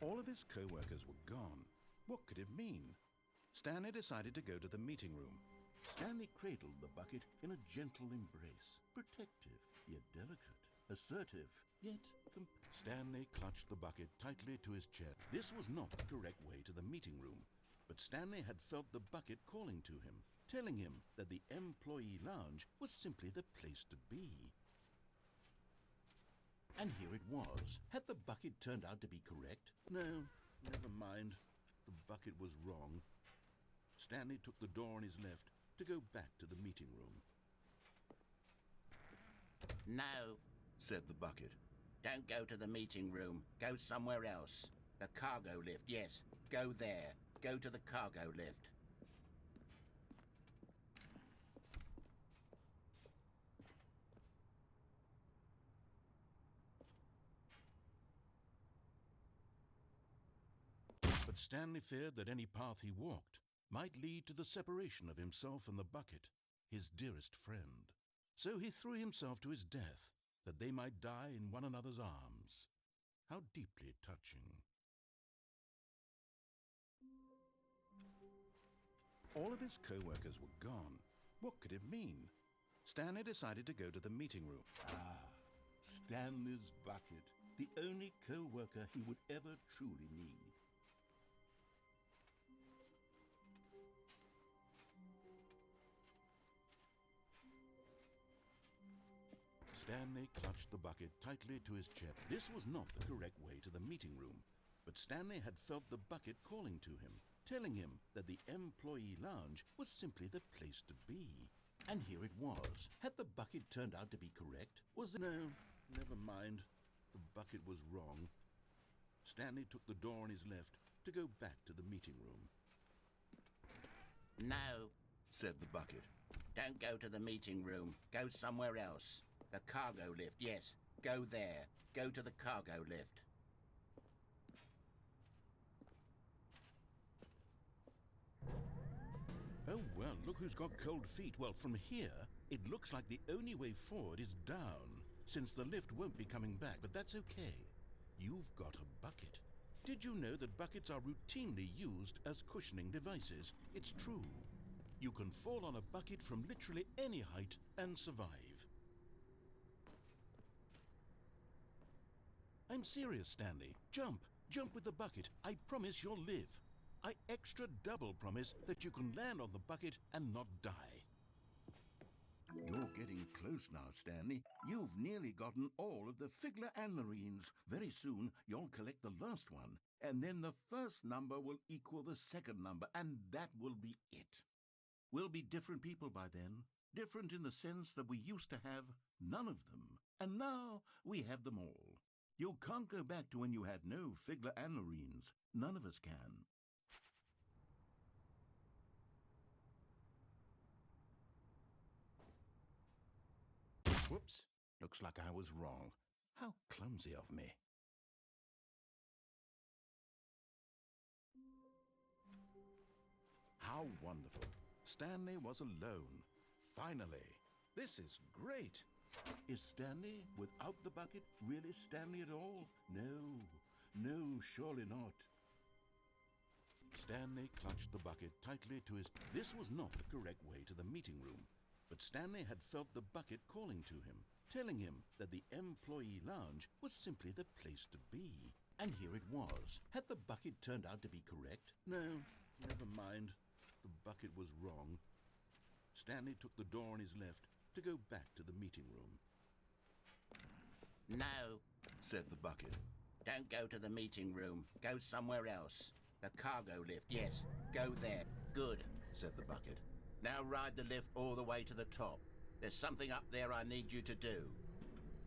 All of his co-workers were gone. What could it mean? Stanley decided to go to the meeting room. Stanley cradled the bucket in a gentle embrace, protective yet delicate, assertive yet Stanley clutched the bucket tightly to his chest. This was not the correct way to the meeting room, but Stanley had felt the bucket calling to him, telling him that the employee lounge was simply the place to be. And here it was. Had the bucket turned out to be correct? No, never mind. The bucket was wrong. Stanley took the door on his left to go back to the meeting room. No, Said the bucket. don't go to the meeting room. Go somewhere else. The cargo lift, yes. Go there. Go to the cargo lift. But Stanley feared that any path he walked might lead to the separation of himself and the bucket, his dearest friend. So he threw himself to his death, that they might die in one another's arms. How deeply touching. All of his co-workers were gone. What could it mean? Stanley decided to go to the meeting room. Stanley's bucket, the only co-worker he would ever truly need. Stanley clutched the bucket tightly to his chest. This was not the correct way to the meeting room, but Stanley had felt the bucket calling to him, telling him that the employee lounge was simply the place to be. And here it was. Had the bucket turned out to be correct? Was it? No, never mind. The bucket was wrong. Stanley took the door on his left to go back to the meeting room. No, Said the bucket. don't go to the meeting room. Go somewhere else. The cargo lift, yes. Go there. Go to the cargo lift. Oh, well, look who's got cold feet. Well, from here, it looks like the only way forward is down, since the lift won't be coming back, but that's okay. You've got a bucket. Did you know that buckets are routinely used as cushioning devices? It's true. You can fall on a bucket from literally any height and survive. I'm serious, Stanley. Jump. Jump with the bucket. I promise you'll live. I extra double promise that you can land on the bucket and not die. You're getting close now, Stanley. You've nearly gotten all of the Figler and Marines. Very soon, you'll collect the last one, and then the first number will equal the second number, and that will be it. We'll be different people by then. Different in the sense that we used to have none of them, and now we have them all. You can't go back to when you had no Figler and Marines. None of us can. Whoops. Looks like I was wrong. How clumsy of me. How wonderful. Stanley was alone. Finally. This is great. Is Stanley, without the bucket, really Stanley at all? No, surely not. Stanley clutched the bucket tightly to his... This was not the correct way to the meeting room, but Stanley had felt the bucket calling to him, telling him that the employee lounge was simply the place to be. And here it was. Had the bucket turned out to be correct? No, never mind. The bucket was wrong. Stanley took the door on his left to go back to the meeting room. No, Said the bucket. don't go to the meeting room. Go somewhere else. The cargo lift, yes. Go there. Good. Said the bucket. Now ride the lift all the way to the top. There's something up there I need you to do.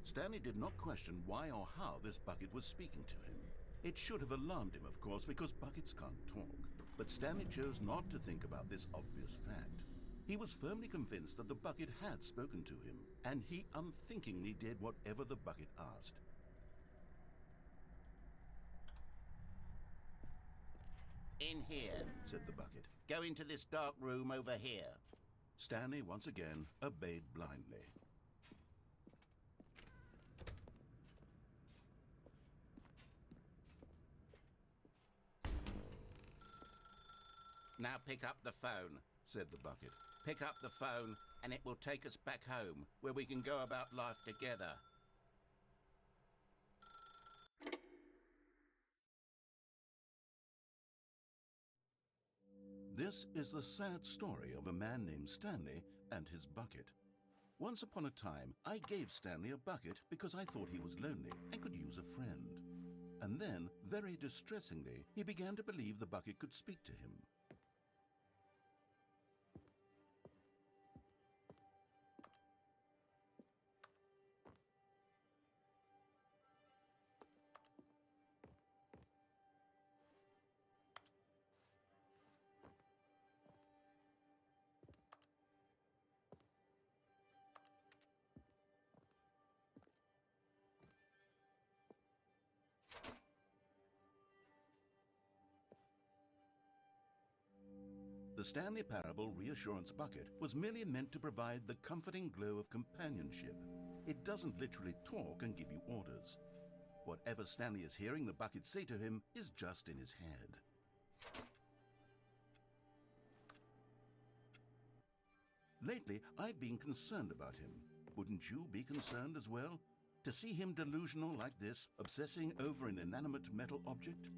Stanley did not question why or how this bucket was speaking to him. It should have alarmed him, of course, because buckets can't talk. But Stanley chose not to think about this obvious fact. He was firmly convinced that the bucket had spoken to him, and he unthinkingly did whatever the bucket asked. In here. Said the bucket. Go into this dark room over here. Stanley once again obeyed blindly. Now pick up the phone. Said the bucket. pick up the phone and it will take us back home, where we can go about life together. This is the sad story of a man named Stanley and his bucket. Once upon a time, I gave Stanley a bucket because I thought he was lonely and could use a friend. And then, very distressingly, he began to believe the bucket could speak to him. The Stanley Parable Reassurance Bucket was merely meant to provide the comforting glow of companionship. It doesn't literally talk and give you orders. Whatever Stanley is hearing the bucket say to him is just in his head. Lately, I've been concerned about him. Wouldn't you be concerned as well? To see him delusional like this, obsessing over an inanimate metal object?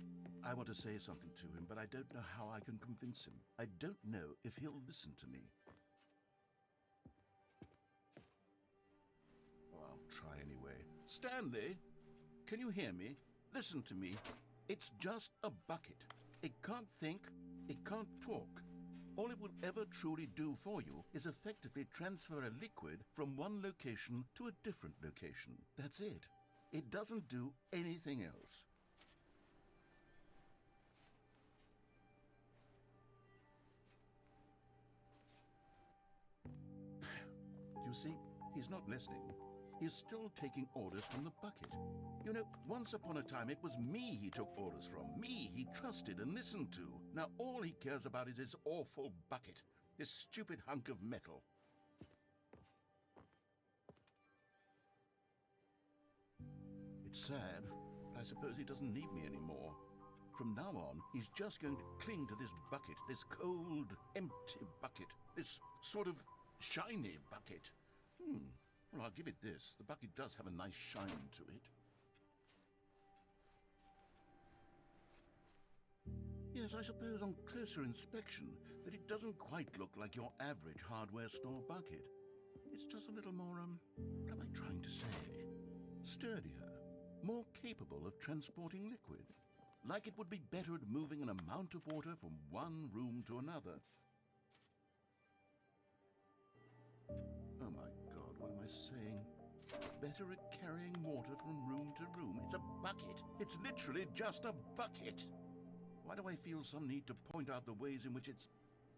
I want to say something to him, but I don't know how I can convince him. I don't know if he'll listen to me. Oh, I'll try anyway. Stanley, can you hear me? Listen to me. It's just a bucket. It can't think, it can't talk. All it will ever truly do for you is effectively transfer a liquid from one location to a different location. That's it. It doesn't do anything else. You see, he's not listening. He's still taking orders from the bucket. You know, once upon a time it was me he took orders from. Me he trusted and listened to. Now all he cares about is his awful bucket. This stupid hunk of metal. It's sad, but I suppose he doesn't need me anymore. From now on, he's just going to cling to this bucket, this cold, empty bucket, this sort of shiny bucket. Well, I'll give it this. The bucket does have a nice shine to it. Yes, I suppose on closer inspection that it doesn't quite look like your average hardware store bucket. It's just a little more, what am I trying to say? Sturdier, more capable of transporting liquid. Like it would be better at moving an amount of water from one room to another. Oh my God, what am I saying? Better at carrying water from room to room. It's a bucket. It's literally just a bucket. Why do I feel some need to point out the ways in which it's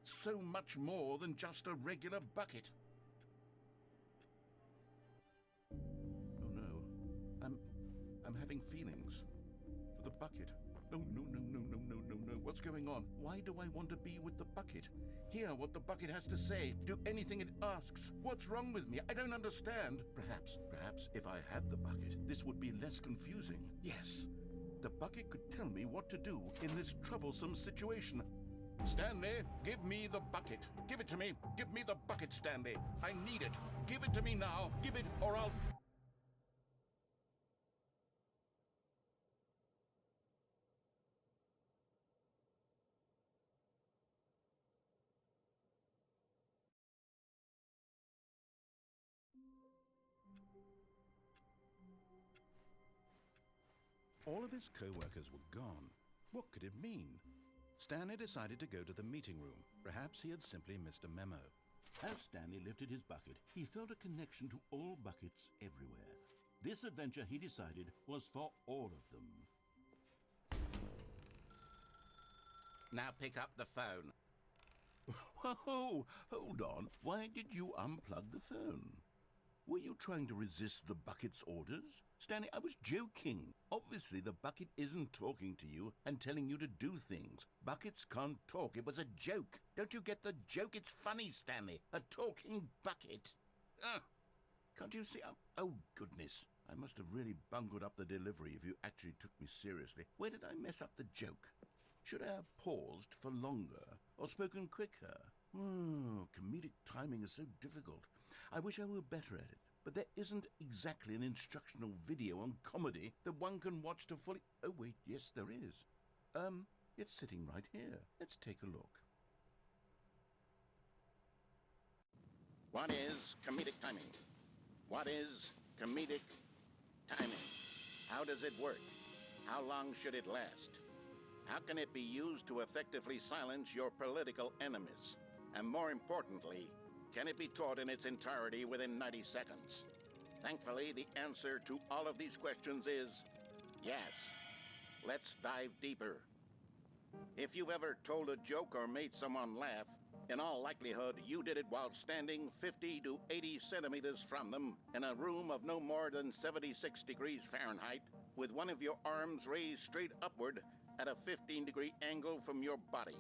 so much more than just a regular bucket? Oh no. I'm having feelings for the bucket. No. What's going on? Why do I want to be with the bucket? Hear what the bucket has to say. Do anything it asks. What's wrong with me? I don't understand. Perhaps if I had the bucket, this would be less confusing. Yes, the bucket could tell me what to do in this troublesome situation. Stanley, give me the bucket. Give it to me. Give me the bucket, Stanley. I need it. Give it to me now. Give it or I'll... All of his co-workers were gone. What could it mean? Stanley decided to go to the meeting room. Perhaps he had simply missed a memo. As Stanley lifted his bucket, he felt a connection to all buckets everywhere. This adventure, he decided, was for all of them. Now pick up the phone. Whoa, hold on. Why did you unplug the phone? Were you trying to resist the bucket's orders? Stanley, I was joking. Obviously, the bucket isn't talking to you and telling you to do things. Buckets can't talk. It was a joke. Don't you get the joke? It's funny, Stanley. A talking bucket. Can't you see? Oh, goodness. I must have really bungled up the delivery if you actually took me seriously. Where did I mess up the joke? Should I have paused for longer or spoken quicker? Comedic timing is so difficult. I wish I were better at it. But there isn't exactly an instructional video on comedy that one can watch to fully... Oh, wait, yes, there is. It's sitting right here. Let's take a look. What is comedic timing? What is comedic timing? How does it work? How long should it last? How can it be used to effectively silence your political enemies? And more importantly, can it be taught in its entirety within 90 seconds? Thankfully, the answer to all of these questions is yes. Let's dive deeper. If you've ever told a joke or made someone laugh, in all likelihood, you did it while standing 50 to 80 centimeters from them in a room of no more than 76 degrees Fahrenheit, with one of your arms raised straight upward at a 15-degree angle from your body.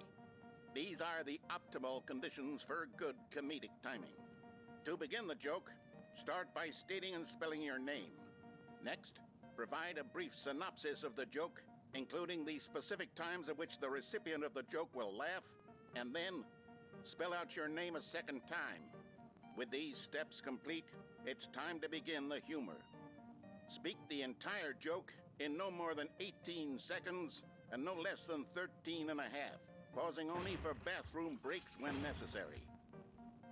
These are the optimal conditions for good comedic timing. To begin the joke, start by stating and spelling your name. Next, provide a brief synopsis of the joke, including the specific times at which the recipient of the joke will laugh, and then spell out your name a second time. With these steps complete, it's time to begin the humor. Speak the entire joke in no more than 18 seconds and no less than 13 and a half, pausing only for bathroom breaks when necessary.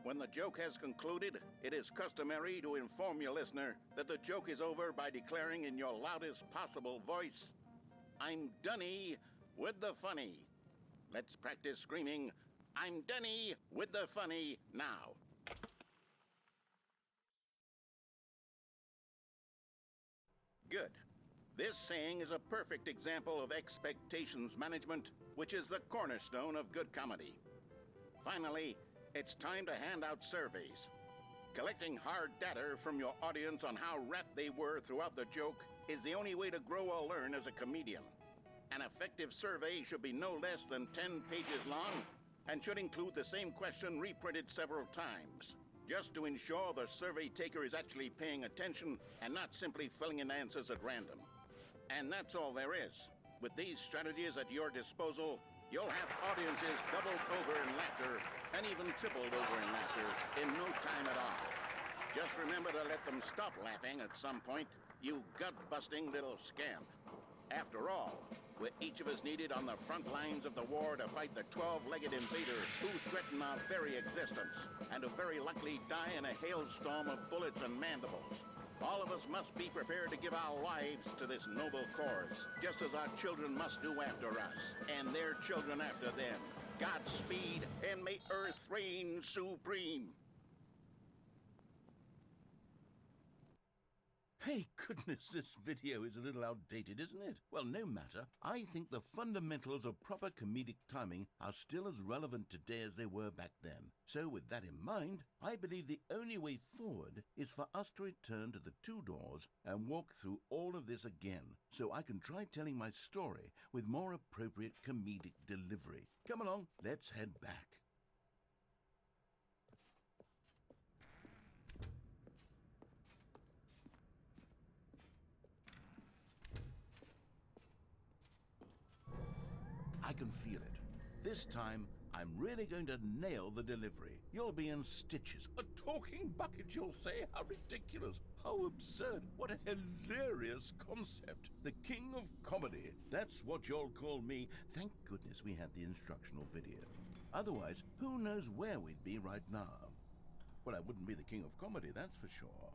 When the joke has concluded, it is customary to inform your listener that the joke is over by declaring in your loudest possible voice, "I'm Dunny with the funny." Let's practice screaming, "I'm Dunny with the funny" now. Good. This saying is a perfect example of expectations management, which is the cornerstone of good comedy. Finally, it's time to hand out surveys. Collecting hard data from your audience on how rapt they were throughout the joke is the only way to grow or learn as a comedian. An effective survey should be no less than 10 pages long and should include the same question reprinted several times, just to ensure the survey taker is actually paying attention and not simply filling in answers at random. And that's all there is. With these strategies at your disposal, you'll have audiences doubled over in laughter and even tripled over in laughter in no time at all. Just remember to let them stop laughing at some point, you gut-busting little scamp. After all, we're each of us needed on the front lines of the war to fight the 12-legged invader who threaten our very existence, and who very likely die in a hailstorm of bullets and mandibles. All of us must be prepared to give our lives to this noble cause, just as our children must do after us, and their children after them. Godspeed, and may Earth reign supreme. Hey, goodness, this video is a little outdated, isn't it? Well, no matter. I think the fundamentals of proper comedic timing are still as relevant today as they were back then. So with that in mind, I believe the only way forward is for us to return to the two doors and walk through all of this again, so I can try telling my story with more appropriate comedic delivery. Come along, let's head back. I can feel it. This time, I'm really going to nail the delivery. You'll be in stitches. A talking bucket, you'll say? How ridiculous. How absurd. What a hilarious concept. The king of comedy. That's what you'll call me. Thank goodness we had the instructional video. Otherwise, who knows where we'd be right now. Well, I wouldn't be the king of comedy, that's for sure.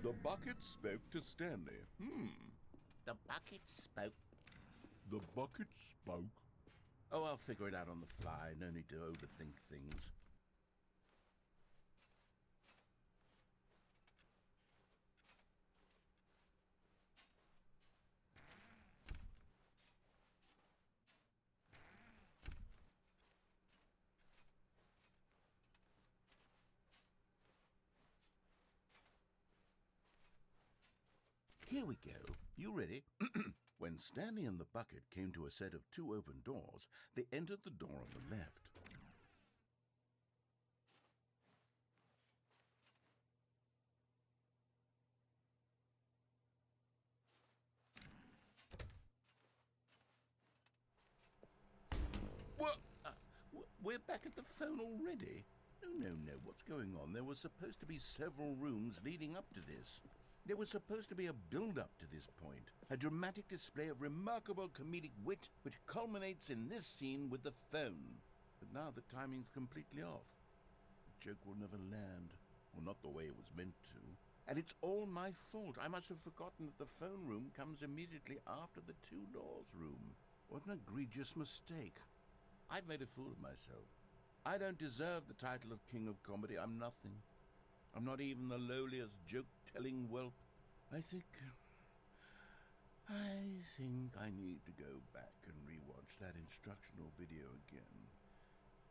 The bucket spoke to Stanley. The bucket spoke. The bucket spoke. Oh, I'll figure it out on the fly. No need to overthink things. Here we go. You ready? When Stanley and the bucket came to a set of two open doors, they entered the door on the left. we're back at the phone already? No. What's going on? There were supposed to be several rooms leading up to this. There was supposed to be a build-up to this point, a dramatic display of remarkable comedic wit which culminates in this scene with the phone. But now the timing's completely off. The joke will never land, or not the way it was meant to. And it's all my fault. I must have forgotten that the phone room comes immediately after the two doors room. What an egregious mistake. I've made a fool of myself. I don't deserve the title of King of Comedy. I'm nothing. I'm not even the lowliest joke-telling whelp. I think I need to go back and rewatch that instructional video again.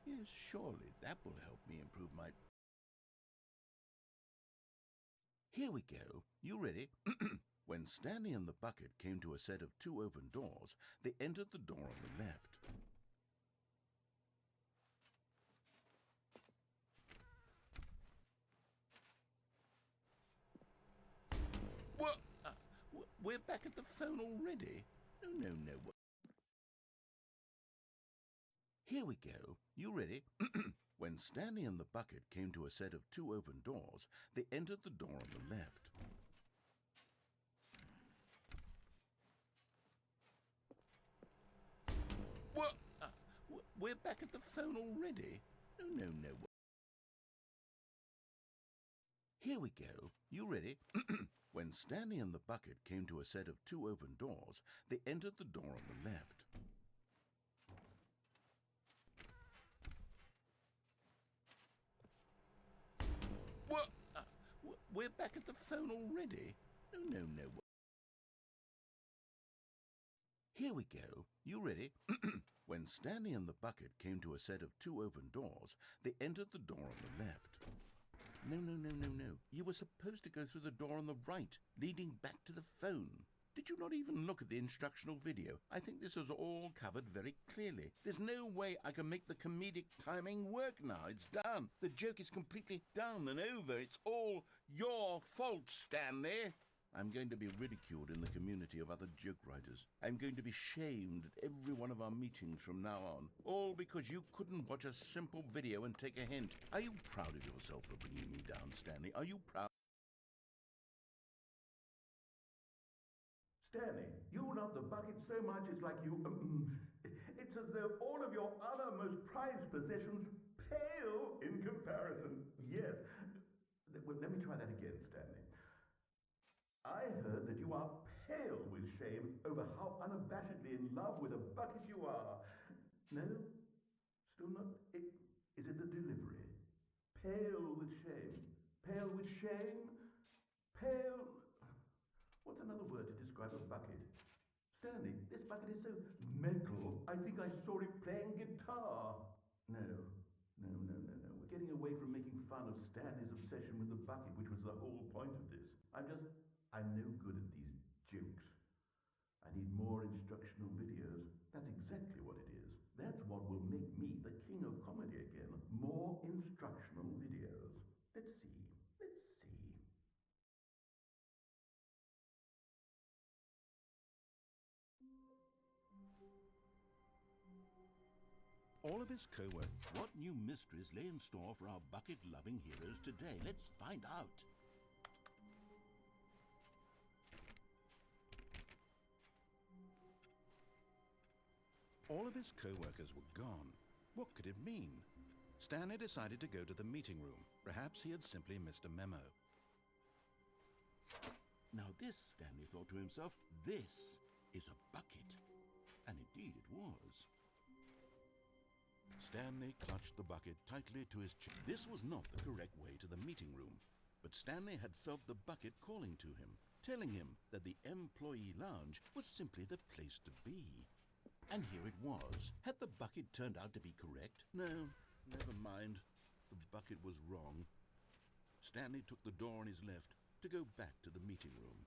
Yes, surely that will help me improve my... Here we go. You ready? When Stanley and the bucket came to a set of two open doors, they entered the door on the left. What? We're back at the phone already? No. Here we go. You ready? When Stanley and the bucket came to a set of two open doors, they entered the door on the left. What? We're back at the phone already? No. Here we go. You ready? When Stanley and the bucket came to a set of two open doors, they entered the door on the left. What? We're back at the phone already? No. Here we go. You ready? When Stanley and the bucket came to a set of two open doors, they entered the door on the left. No. You were supposed to go through the door on the right, leading back to the phone. Did you not even look at the instructional video? I think this is all covered very clearly. There's no way I can make the comedic timing work now. It's done. The joke is completely done and over. It's all your fault, Stanley. I'm going to be ridiculed in the community of other joke writers. I'm going to be shamed at every one of our meetings from now on. All because you couldn't watch a simple video and take a hint. Are you proud of yourself for bringing me down, Stanley? Are you proud? Stanley, you love the bucket so much it's like you... it's as though all of your other most prized possessions pale in comparison. Yes. Well, let me try that again, Stanley. I heard that you are pale with shame over how unabashedly in love with a bucket you are. No? Still not? Is it the delivery? Pale with shame. Pale with shame? Pale... What's another word to describe a bucket? Stanley, this bucket is so metal. I think I saw it playing guitar. No. We're getting away from making fun of Stanley's obsession with the bucket, which was the whole point of this. I'm no good at these jokes. I need more instructional videos. That's exactly what it is. That's what will make me the king of comedy again. More instructional videos. Let's see. All of his co-work. What new mysteries lay in store for our bucket-loving heroes today? Let's find out. All of his co-workers were gone. What could it mean? Stanley decided to go to the meeting room. Perhaps he had simply missed a memo. Now this, Stanley thought to himself, this is a bucket. And indeed it was. Stanley clutched the bucket tightly to his chin. This was not the correct way to the meeting room, but Stanley had felt the bucket calling to him, telling him that the employee lounge was simply the place to be. And here it was. Had the bucket turned out to be correct? No, never mind. The bucket was wrong. Stanley took the door on his left to go back to the meeting room.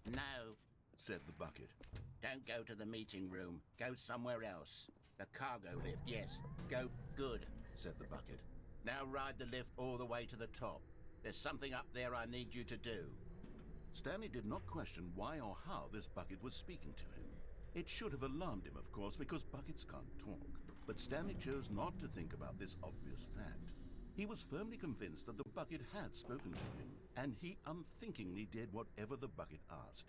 No, Said the bucket. don't go to the meeting room. Go somewhere else. The cargo lift, yes. Go. Good, said the bucket. Now ride the lift all the way to the top. There's something up there I need you to do. Stanley did not question why or how this bucket was speaking to him. It should have alarmed him, of course, because buckets can't talk. But Stanley chose not to think about this obvious fact. He was firmly convinced that the bucket had spoken to him, and he unthinkingly did whatever the bucket asked.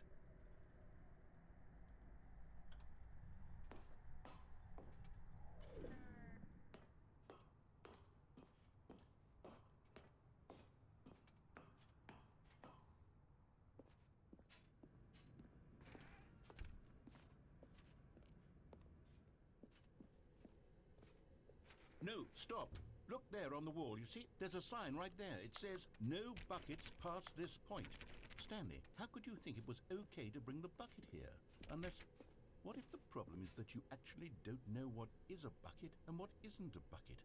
No, stop. Look there on the wall. You see, there's a sign right there. It says, "No buckets past this point." Stanley, how could you think it was okay to bring the bucket here? Unless, what if the problem is that you actually don't know what is a bucket and what isn't a bucket?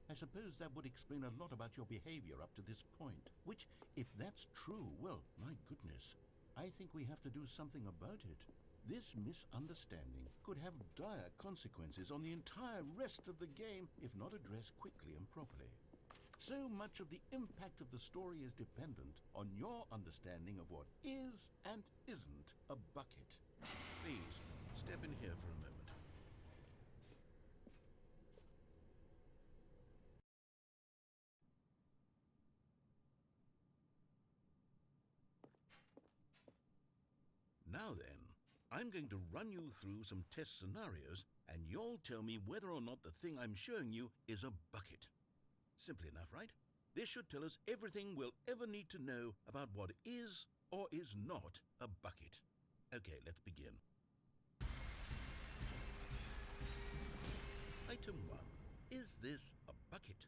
I suppose that would explain a lot about your behavior up to this point. Which, if that's true, well, my goodness, I think we have to do something about it. This misunderstanding could have dire consequences on the entire rest of the game if not addressed quickly and properly. So much of the impact of the story is dependent on your understanding of what is and isn't a bucket. Please, step in here for a moment. Now then, I'm going to run you through some test scenarios, and you'll tell me whether or not the thing I'm showing you is a bucket. Simple enough, right? This should tell us everything we'll ever need to know about what is or is not a bucket. Okay, let's begin. Item 1. Is this a bucket?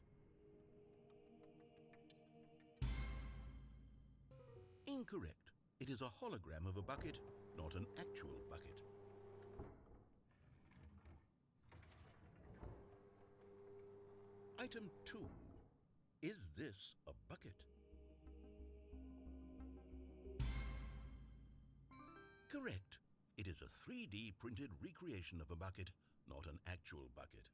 Incorrect. It is a hologram of a bucket, not an actual bucket. Item 2. Is this a bucket? Correct. It is a 3D printed recreation of a bucket, not an actual bucket.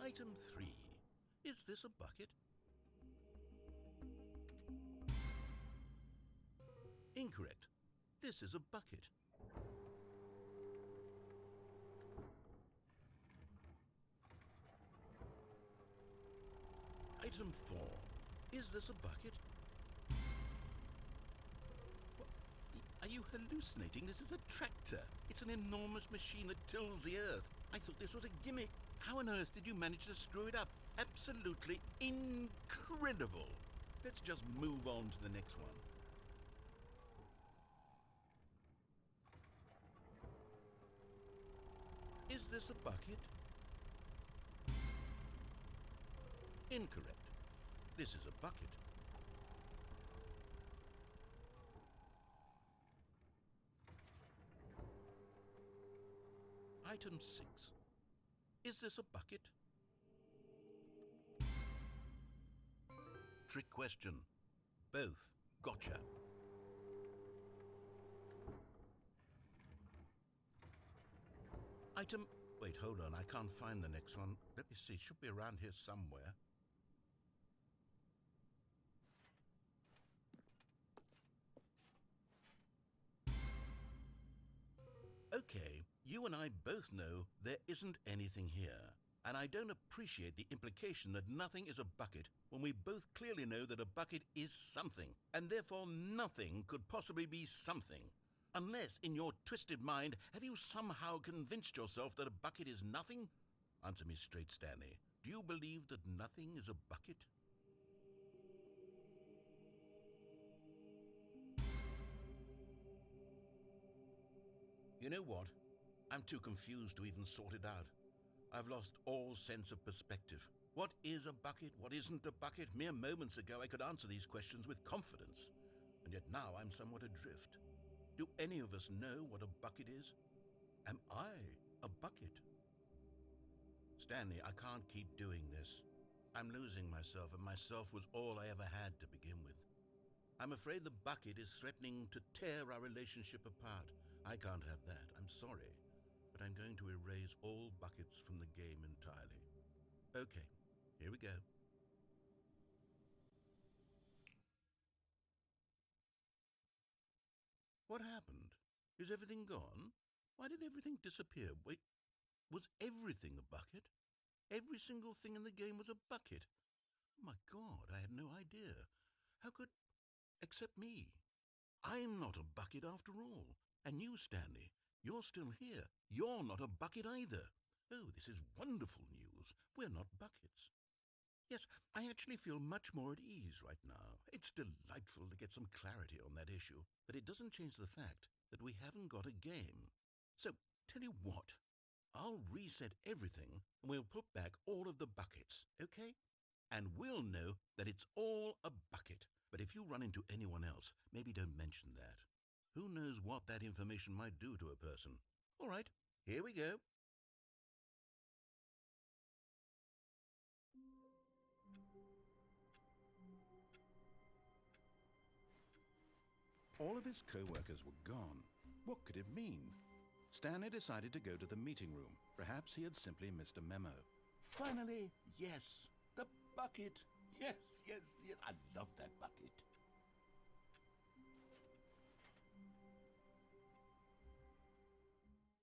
Item 3. Is this a bucket? Incorrect. This is a bucket. Item 4. Is this a bucket? What? Are you hallucinating? This is a tractor. It's an enormous machine that tills the earth. I thought this was a gimmick. How on earth did you manage to screw it up? Absolutely incredible. Let's just move on to the next one. Is this a bucket? Incorrect. This is a bucket. Item 6. Is this a bucket? Trick question. Both. Gotcha. Item... Wait, hold on. I can't find the next one. Let me see. It should be around here somewhere. Okay, you and I both know there isn't anything here. And I don't appreciate the implication that nothing is a bucket when we both clearly know that a bucket is something, and therefore nothing could possibly be something. Unless, in your twisted mind, have you somehow convinced yourself that a bucket is nothing? Answer me straight, Stanley. Do you believe that nothing is a bucket? You know what? I'm too confused to even sort it out. I've lost all sense of perspective. What is a bucket? What isn't a bucket? Mere moments ago I could answer these questions with confidence, and yet now I'm somewhat adrift. Do any of us know what a bucket is? Am I a bucket? Stanley, I can't keep doing this. I'm losing myself, and myself was all I ever had to begin with. I'm afraid the bucket is threatening to tear our relationship apart. I can't have that. I'm sorry. But I'm going to erase all buckets from the game entirely. Okay, here we go. What happened? Is everything gone? Why did everything disappear? Wait, was everything a bucket? Every single thing in the game was a bucket. Oh my God, I had no idea. How could... except me. I'm not a bucket after all. And you, Stanley, you're still here. You're not a bucket either. Oh, this is wonderful news. We're not buckets. Yes, I actually feel much more at ease right now. It's delightful to get some clarity on that issue, but it doesn't change the fact that we haven't got a game. So, tell you what, I'll reset everything and we'll put back all of the buckets, okay? And we'll know that it's all a bucket. But if you run into anyone else, maybe don't mention that. Who knows what that information might do to a person? All right, here we go. All of his co-workers were gone. What could it mean? Stanley decided to go to the meeting room. Perhaps he had simply missed a memo. Finally, yes, the bucket. Yes, yes, yes, I love that bucket.